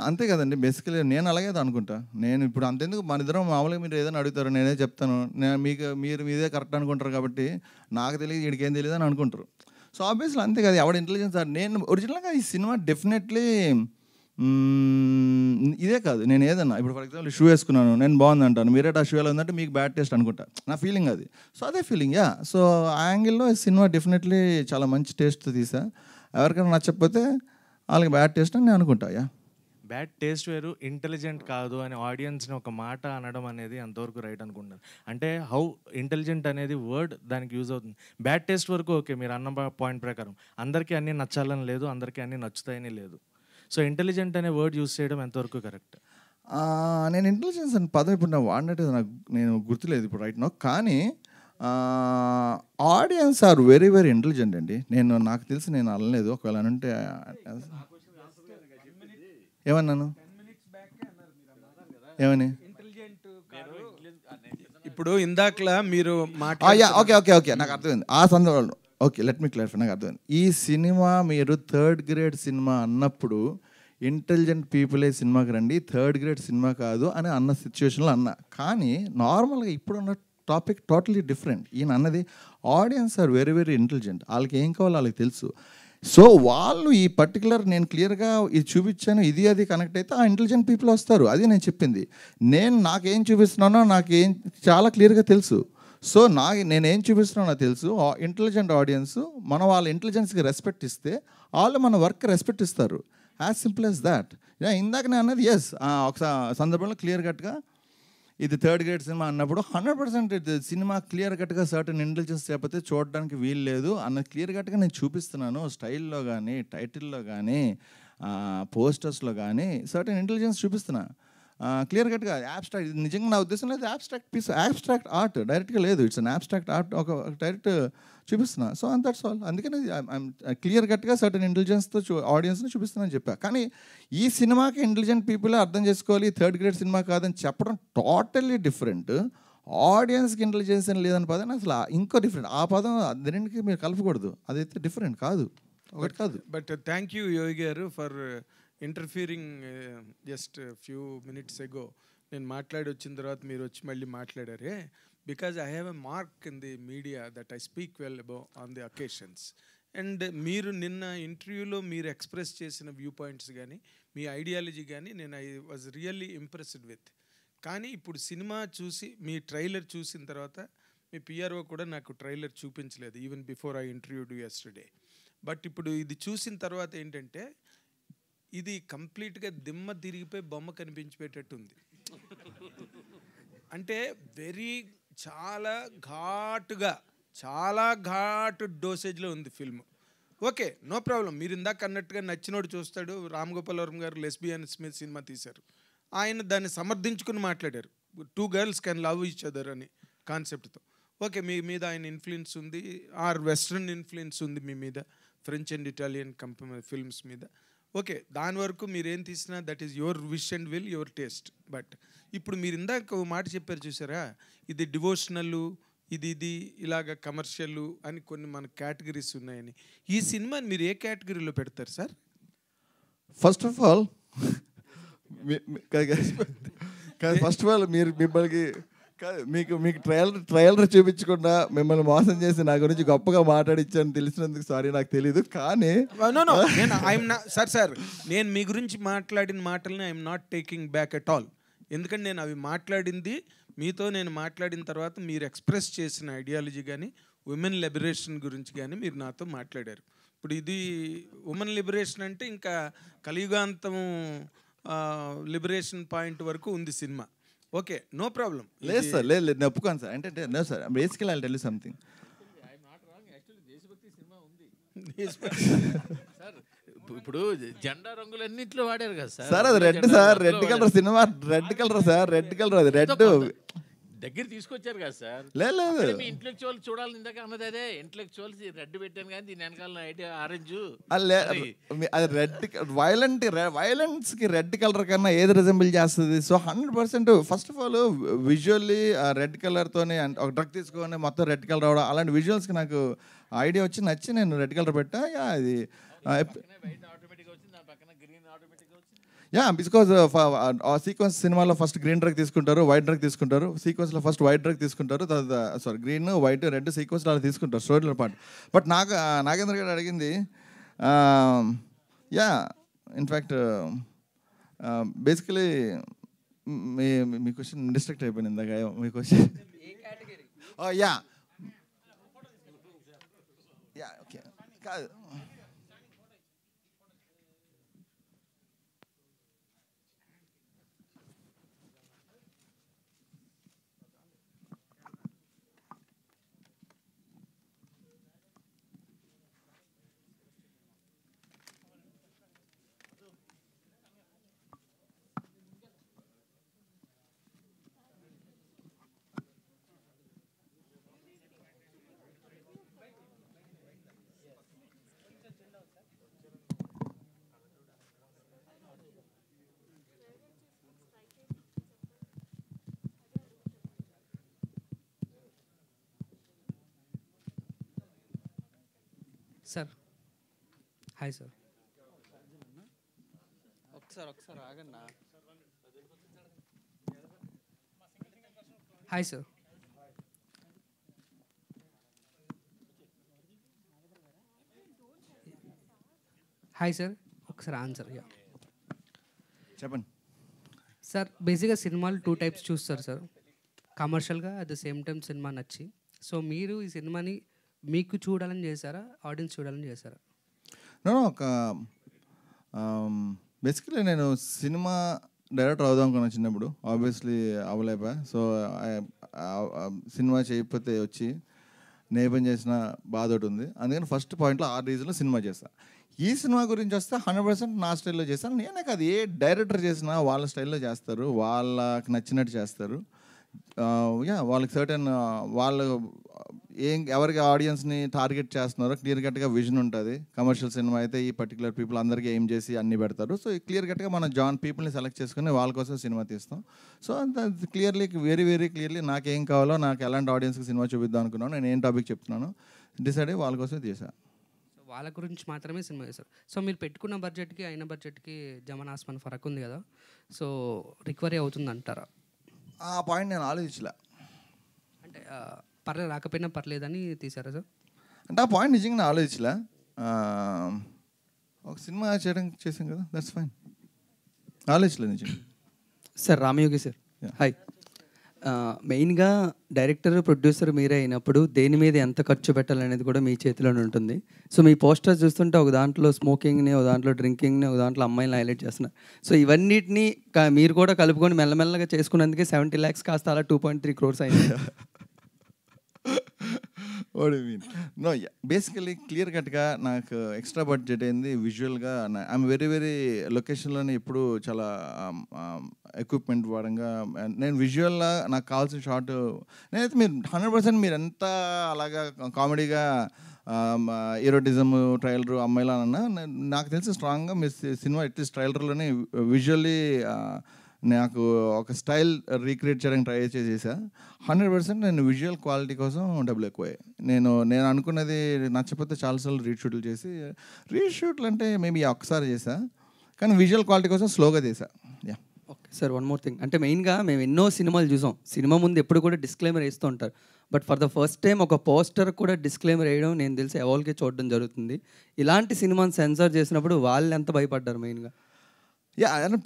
అంతే కదండి, బేసికలీ నేను అలాగే అనుకుంటా. నేను ఇప్పుడు అంతెందుకు, మన ఇద్దరం మామూలుగా మీరు ఏదైనా అడుగుతారు, నేనే చెప్తాను, నేను మీరు మీదే కరెక్ట్ అనుకుంటారు కాబట్టి నాకు తెలియదు వీడికి ఏం తెలియదు అని అనుకుంటారు. సో ఆబ్వియస్లీ అంతే కదా, ఎవడ ఇంటెలిజెన్స్. నేను ఒరిజినల్గా ఈ సినిమా డెఫినెట్లీ ఇదే కాదు. నేను ఏదన్నా ఇప్పుడు ఫర్ ఎగ్జాంపుల్ షూ వేసుకున్నాను, నేను బాగుంది అంటాను, మీరే ఆ షూ ఎలా ఉందంటే మీకు బ్యాడ్ టేస్ట్ అనుకుంటా, నా ఫీలింగ్ అది. సో అదే ఫీలింగ్. సో ఆ యాంగిల్లో ఈ సినిమా డెఫినెట్లీ చాలా మంచి టేస్ట్ తీసా. ఎవరికైనా నచ్చకపోతే వాళ్ళకి బ్యాడ్ టేస్ట్ అని నేను అనుకుంటా. బ్యాడ్ టేస్ట్ వేరు, ఇంటెలిజెంట్ కాదు అని ఆడియన్స్ని ఒక మాట అనడం అనేది అంతవరకు రైట్ అనుకుంటున్నాను. అంటే హౌ ఇంటెలిజెంట్ అనేది వర్డ్ దానికి యూజ్ అవుతుంది. బ్యాడ్ టేస్ట్ వరకు ఓకే, మీరు అన్న పాయింట్ ప్రకారం అందరికీ అన్నీ నచ్చాలని లేదు, అందరికీ అన్నీ నచ్చుతాయని లేదు. సో ఇంటెలిజెంట్ అనే వర్డ్ యూజ్ చేయడం ఎంతవరకు కరెక్ట్? నేను ఇంటెలిజెన్స్ అని పదం ఇప్పుడు నాకు వాడినట్టు నేను గుర్తులేదు ఇప్పుడు రైట్ నో. కానీ audience are very very intelligent అండి. నాకు తెలిసి నేను అనలేదు, ఒకవేళ అంటే ఏమన్నాను, ఏమని ఇప్పుడు ఇందాకలా మీరు ఓకే నాకు అర్థమైంది ఆ సందర్భంలో. ఓకే, లెట్ మీ క్లారిఫై, నాకు అర్థమైంది. ఈ సినిమా మీరు థర్డ్ గ్రేడ్ సినిమా అన్నప్పుడు ఇంటెలిజెంట్ పీపులే సినిమాకి రండి, థర్డ్ గ్రేడ్ సినిమా కాదు అని అన్న సిచ్యువేషన్లో అన్నా. కానీ నార్మల్గా ఇప్పుడున్న టాపిక్ టోటలీ డిఫరెంట్. ఈయన అన్నది audience are very very intelligent, వాళ్ళకి ఏం కావాలో వాళ్ళకి తెలుసు. సో వాళ్ళు ఈ పర్టికులర్ నేను క్లియర్గా ఇది చూపించాను, ఇది అది కనెక్ట్ అయితే ఆ ఇంటెలిజెంట్ పీపుల్ వస్తారు. అది నేను చెప్పింది. నాకేం చూపిస్తున్నానో నాకేం చాలా క్లియర్గా తెలుసు. సో నేనేం చూపిస్తున్నానో నాకు తెలుసు. ఇంటెలిజెంట్ ఆడియన్స్ మనం వాళ్ళ ఇంటెలిజెన్స్కి రెస్పెక్ట్ ఇస్తే వాళ్ళు మన వర్క్ రెస్పెక్ట్ ఇస్తారు. As simple as that. ఇందాక నేను అన్నది ఒక సందర్భంలో క్లియర్ కట్గా ఇది థర్డ్ గ్రేడ్ సినిమా అన్నప్పుడు 100% ఇది సినిమా క్లియర్ కట్గా సర్టన్ ఇంటెలిజెన్స్ లేకపోతే చూడడానికి వీలు లేదు అన్నది క్లియర్ కట్గా నేను చూపిస్తున్నాను. స్టైల్లో కానీ, టైటిల్లో కానీ, పోస్టర్స్లో కానీ సర్టన్ ఇంటెలిజెన్స్ చూపిస్తున్నా క్లియర్ కట్గా. యాబ్స్ట్రాక్ట్ నిజంగా నా ఉద్దేశం లేదు, యాబ్స్ట్రాక్ట్ పీస్, యాబ్స్ట్రాక్ట్ ఆర్ట్ డైరెక్ట్గా లేదు, ఇట్స్ అన్ యాబ్స్ట్రాక్ట్ ఆర్ట్ ఒక డైరెక్ట్ చూపిస్తున్నా. So and that's all. అందుకని క్లియర్ కట్గా సర్టన్ ఇంటెలిజెన్స్తో ఆడియన్స్ని చూపిస్తున్నాను చెప్పా. కానీ ఈ సినిమాకి ఇంటెలిజెంట్ పీపులే అర్థం చేసుకోవాలి, థర్డ్ గ్రేడ్ సినిమా కాదని చెప్పడం టోటల్లీ డిఫరెంట్. ఆడియన్స్కి ఇంటెలిజెన్స్ అని లేదని పదం అసలు ఇంకో డిఫరెంట్. ఆ పదం రెండింటికి మీరు కలపకూడదు, అదైతే డిఫరెంట్ కాదు, ఒకటి కాదు. But thank you Yogi garu for interfering just few minutes ago. నేను మాట్లాడి వచ్చిన తర్వాత మీరు వచ్చి మళ్ళీ మాట్లాడారే. Because I have a mark in the media that I speak well above on the occasions. And మీరు నిన్న ఇంటర్వ్యూలో మీరు ఎక్స్ప్రెస్ చేసిన వ్యూ పాయింట్స్ కానీ, మీ ఐడియాలజీ కానీ I was really impressed with. కానీ ఇప్పుడు సినిమా చూసి, మీ ట్రైలర్ చూసిన తర్వాత, మీ పిఆర్ఓ కూడా నాకు ట్రైలర్ చూపించలేదు even before I interviewed yesterday. But ఇప్పుడు ఇది చూసిన తర్వాత ఏంటంటే ఇది కంప్లీట్గా దిమ్మ తిరిగిపోయి బొమ్మ కనిపించిపెట్టేట్టుంది. అంటే చాలా ఘాటు డోసేజ్లో ఉంది ఫిల్మ్. Okay, no problem. మీరు ఇందాక అన్నట్టుగా నచ్చినోడు చూస్తాడు. రామ్ గోపాల్ వర్మ గారు లెస్బియన్ స్మిత్ సినిమా తీశారు, ఆయన దాన్ని సమర్థించుకుని మాట్లాడారు. 2 girls can love each other అని కాన్సెప్ట్తో. ఓకే, మీ మీద ఆయన ఇన్ఫ్లుయెన్స్ ఉంది, ఆర్ వెస్ట్రన్ ఇన్ఫ్లుయెన్స్ ఉంది మీ మీద, ఫ్రెంచ్ అండ్ ఇటాలియన్ ఫిల్మ్స్ మీద. ఓకే, దాని వరకు మీరేం తీసినా that is your wish and will, your taste. But ఇప్పుడు మీరు ఇందాక మాట చెప్పారు చూసారా, ఇది డివోషనల్, ఇది ఇలాగ కమర్షియల్ అని కొన్ని మన కేటగిరీస్ ఉన్నాయని. ఈ సినిమాని మీరు ఏ కేటగిరీలో పెడతారు సార్? ఫస్ట్ ఆఫ్ ఆల్ మీరు మిమ్మల్ని మీకు ట్రయలర్ చూపించకుండా మిమ్మల్ని మోసం చేసి నా గురించి గొప్పగా మాట్లాడిచ్చాను తెలిసినందుకు సారీ, నాకు తెలీదు. కానీ సార్ నేను మీ గురించి మాట్లాడిన మాటల్ని I'm not taking back at all. ఎందుకంటే నేను అవి మాట్లాడింది మీతో నేను మాట్లాడిన తర్వాత మీరు ఎక్స్ప్రెస్ చేసిన ఐడియాలజీ కానీ, ఉమెన్ లిబరేషన్ గురించి కానీ మీరు నాతో మాట్లాడారు. ఇప్పుడు ఇది ఉమెన్ లిబరేషన్ అంటే ఇంకా కలియుగాంతం లిబరేషన్ పాయింట్ వరకు ఉంది సినిమా. Okay, no problem. లేదు సార్, లేదు నేను ఒప్పుకోను సార్. అంటే no sir, basically I tell you something. ఇప్పుడు జెండా రంగులన్నింటిలో వాడారు కదా సార్. సార్ అది red sir, red colour cinema, red colour sir, red colour, అది రెడ్ దగ్గర తీసుకొచ్చారు కదా సార్. లేదు. అక్కడే మీ ఇంటలెక్చువల్ చూడాలి, ఇందాక అన్నది అదే ఇంటలెక్చువల్స్ రెడ్ పెట్టాను కానీ దీని వెనకాల ఐడియా ఆరెంజ్. అది వైలెన్స్కి రెడ్ కలర్ కన్నా ఏది రిజెంబుల్ చేస్తుంది? So 100% first of all visually red కలర్తోనే ఒక డ్రగ్ తీసుకొని మొత్తం రెడ్ కలర్ అవడం, అలాంటి విజువల్స్కి నాకు ఐడియా నచ్చి నేను రెడ్ కలర్ పెట్టా. అది బికాజ్ సీక్వెన్స్ సినిమాలో ఫస్ట్ గ్రీన్ డ్రగ్ తీసుకుంటారు, వైట్ డ్రగ్ తీసుకుంటారు. సీక్వెన్స్లో ఫస్ట్ వైట్ డ్రగ్ తీసుకుంటారు, తర్వాత గ్రీన్ వైట్ రెడ్ సీక్వెన్స్లో అలా తీసుకుంటారు స్టోరీలో పాటు. బట్ నాగేంద్ర గారు అడిగింది ఇన్ఫ్యాక్ట్ బేసికలీ మీ క్వశ్చన్ డిస్ట్రాక్ట్ అయిపోయింది ఇందాక. మీ క్వశ్చన్ ఓకే కాదు. Sir hi sir. ఒకసారి ఆగన్నా. Hi sir. Hi sir. ఒకసారి ఆన్సర్ చెప్పండి సార్. బేసిక్గా సినిమాలు 2 టైప్స్ చూస్తారు సార్, కమర్షియల్గా at the same time cinema నచ్చి. సో మీరు ఈ సినిమాని మీకు చూడాలని చేశారా, ఆడియన్స్ చూడాలని చేశారా? ఒక బేసికలీ నేను సినిమా డైరెక్టర్ అవుదాం అనుకున్నాను చిన్నప్పుడు, ఆబ్వియస్లీ అవ్వలేపా. సో సినిమా చేయకపోతే వచ్చి నేపం చేసిన బాధ ఒకటి ఉంది. అందుకని ఫస్ట్ పాయింట్లో 6 రీజన్లో సినిమా చేస్తాను. ఈ సినిమా గురించి వస్తే 100% నా స్టైల్లో చేస్తాను. నేనే కాదు, ఏ డైరెక్టర్ చేసినా వాళ్ళ స్టైల్లో చేస్తారు, వాళ్ళకి నచ్చినట్టు చేస్తారు. వాళ్ళకి సర్టెన్ వాళ్ళు ఎవరికి ఆడియన్స్ని టార్గెట్ చేస్తున్నారో క్లియర్ కట్గా విజన్ ఉంటుంది. కమర్షియల్ సినిమా అయితే ఈ పర్టికులర్ పీపుల్ అందరికీ ఎయిమ్ చేసి అన్నీ పెడతారు. సో క్లియర్ కట్గా మనం పీపుల్ని సెలెక్ట్ చేసుకుని వాళ్ళ కోసం సినిమా తీస్తాం. సో క్లియర్లీ వెరీ క్లియర్లీ నాకేం కావాలో, నాకు ఎలాంటి ఆడియన్స్కి సినిమా చూపిద్దాం అనుకున్నాను, నేను ఏం టాపిక్ చెప్తున్నాను డిసైడ్ అయ్యి వాళ్ళ కోసం చేశాను. సో వాళ్ళ గురించి మాత్రమే సినిమా చేస్తారు. సో మీరు పెట్టుకున్న బడ్జెట్కి అయిన బడ్జెట్కి జమన్ ఆస్మాన్ ఫరక్ ఉంది కదా, సో రికవరీ అవుతుంది అంటారా? ఆ పాయింట్ నేను ఆలోచించలే. అంటే పర్లేదు, రాకపోయినా పర్లేదని తీసారా సార్? అంటే ఆ పాయింట్ నిజంగా నేను ఆలోచించలే. ఒక సినిమా చేసాం కదా, దట్స్ ఫైన్. ఆలోచించలేదు నిజంగా. Sir Ramayogi sir hi. మెయిన్గా డైరెక్టర్ ప్రొడ్యూసర్ మీరే అయినప్పుడు దేని మీద ఎంత ఖర్చు పెట్టాలనేది కూడా మీ చేతిలోనే ఉంటుంది. సో మీ పోస్టర్స్ చూస్తుంటే ఒక దాంట్లో స్మోకింగ్ని, ఒక దాంట్లో డ్రింకింగ్ని, ఒక దాంట్లో అమ్మాయిని హైలైట్ చేస్తున్నారు. సో ఇవన్నిటిని మీరు కూడా కలుపుకొని మెల్లమెల్లగా చేసుకున్నందుకే 70 lakhs కాస్త అలా 2.3 crores అయింది. What you mean? No, basically clear కట్గా నాకు ఎక్స్ట్రా బడ్జెట్ అయింది విజువల్గా. ఐఎమ్ వెరీ లొకేషన్లోనే ఇప్పుడు చాలా ఎక్విప్మెంట్ వాడంగా నేను విజువల్గా నాకు కావాల్సిన షార్ట్ నేనైతే మీరు 100% మీరు ఎంత అలాగా కామెడీగా ఈరోటిజం ట్రైలర్ అమ్మాయిలా అన్నా నాకు తెలిసి స్ట్రాంగ్గా మీ సినిమా అట్లీస్ట్ ట్రైలర్లోనే విజువల్లీ నాకు ఒక స్టైల్ రీక్రియేట్ చేయడానికి ట్రై చేసా. 100% నేను విజువల్ క్వాలిటీ కోసం డబ్బులు ఎక్కువయ్యాయి. నేను అనుకున్నది నచ్చకపోతే చాలాసార్లు రీషూట్లు చేసి, రీషూట్లు అంటే మేబీ ఒక్కసారి చేసా, కానీ విజువల్ క్వాలిటీ కోసం స్లోగా చేసా. Okay sir, one more thing. అంటే మెయిన్గా మేము ఎన్నో సినిమాలు చూసాం, సినిమా ముందు ఎప్పుడు కూడా డిస్క్లైమర్ వేస్తూ ఉంటారు. But for the first time ఒక పోస్టర్ కూడా డిస్క్లైమర్ వేయడం నేను తెలిసి ఎవరికి చూడడం జరుగుతుంది. ఇలాంటి సినిమాని సెన్సార్ చేసినప్పుడు వాళ్ళు ఎంత భయపడ్డారు మెయిన్గా?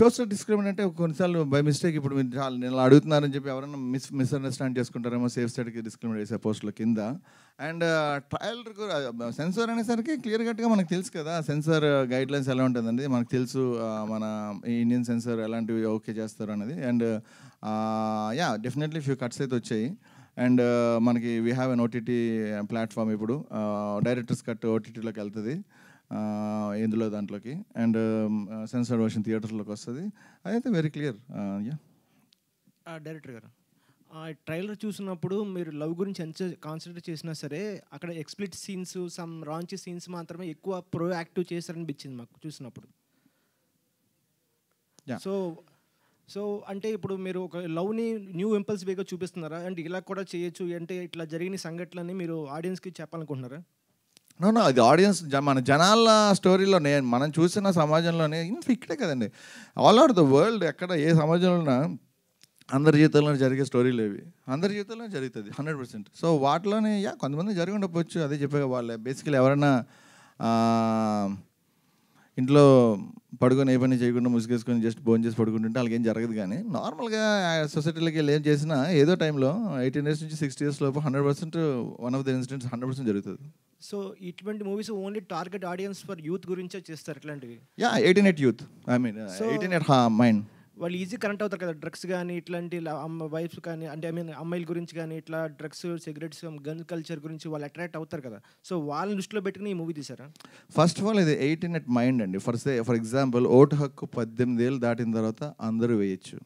పోస్టర్ డిస్క్రిమినేట్ అంటే కొన్నిసార్లు బై మిస్టేక్ ఇప్పుడు మీరు చాలా నేను అడుగుతున్నారని చెప్పి ఎవరైనా మిస్అండర్స్టాండ్ చేసుకుంటారేమో, సేఫ్ సైడ్కి డిస్క్రిమినేట్ చేసే పోస్టుల కింద. అండ్ ట్రయల్ సెన్సార్ అనేసరికి క్లియర్ కట్గా మనకు తెలుసు కదా, సెన్సార్ గైడ్ లైన్స్ ఎలా ఉంటుందండి మనకు తెలుసు, మన ఇండియన్ సెన్సార్ ఎలాంటివి ఓకే చేస్తారు అనేది. అండ్ డెఫినెట్లీ ఫ్యూ కట్స్ అయితే వచ్చాయి. అండ్ మనకి we have an OTT platform ఇప్పుడు, డైరెక్టర్స్ కట్ ఓటీటీలోకి వెళ్తుంది ఇందులో దాంట్లోకి. అండ్ సెన్సార్డ్ వర్షన్ థియేటర్లోకి వస్తుంది. అదైతే వెరీ క్లియర్. డైరెక్టర్ గారు, ఆ ట్రైలర్ చూసినప్పుడు మీరు లవ్ గురించి ఎంత కాన్సన్ట్రేట్ చేసినా సరే అక్కడ ex-split scenes, some Ranchi scenes మాత్రమే ఎక్కువ ప్రోయాక్టివ్ చేశారనిపించింది మాకు చూసినప్పుడు. సో అంటే ఇప్పుడు మీరు ఒక లవ్ని న్యూ ఇంపల్సివ్గా చూపిస్తున్నారా? అంటే ఇలా కూడా చేయొచ్చు అంటే ఇట్లా జరిగిన సంఘటనలని మీరు ఆడియన్స్కి చెప్పాలనుకుంటున్నారా? నో అది ఆడియన్స్ మన జనాల స్టోరీలో మనం చూసిన సమాజంలోనే ఇక్కడే కదండి, ఆల్ ఓవర్ ద వరల్డ్ ఎక్కడ ఏ సమాజంలో అందరి జీవితంలో జరిగే స్టోరీలు ఇవి అందరి జీవితంలో జరుగుతుంది 100%. సో వాటిలోనే కొంతమంది జరిగి ఉండకపోవచ్చు, అదే చెప్పే వాళ్ళే బేసికలీ ఎవరైనా ఇంట్లో పడుకొని ఏ పని చేయకుండా ముసుగేసుకొని జస్ట్ భోజనం చేసి పడుకుంటుంటే వాళ్ళకి ఏం జరగదు. కానీ నార్మల్గా సొసైటీలోకి వెళ్ళి ఏం చేసినా ఏదో టైంలో 18 years నుంచి 60 years లోపు 100% వన్ ఆఫ్ ద ఇన్సిడెంట్స్ 100% జరుగుతుంది. సో ఇటువంటి movies only target audience for youth గురించే చేస్తారు ఇట్లాంటివి? 18 youth, ఐ మీన్ 18 మైండ్. వాళ్ళు ఈజీ కనెక్ట్ అవుతారు కదా, డ్రగ్స్ కానీ ఇట్లాంటి వైఫ్స్ కానీ, అంటే ఐ మీన్ అమ్మాయిల గురించి కానీ ఇట్లా డ్రగ్స్, సిగరెట్స్, గన్ కల్చర్ గురించి వాళ్ళు అట్రాక్ట్ అవుతారు కదా. సో వాళ్ళని దృష్టిలో పెట్టుకుని ఈ మూవీ తీసారా? ఫస్ట్ ఆఫ్ ఆల్ ఇది 18 మైండ్ అండి. ఫర్ ఎగ్జాంపుల్ ఓటు హక్కు 18 ఏళ్ళు దాటిన తర్వాత అందరూ వేయచ్చు.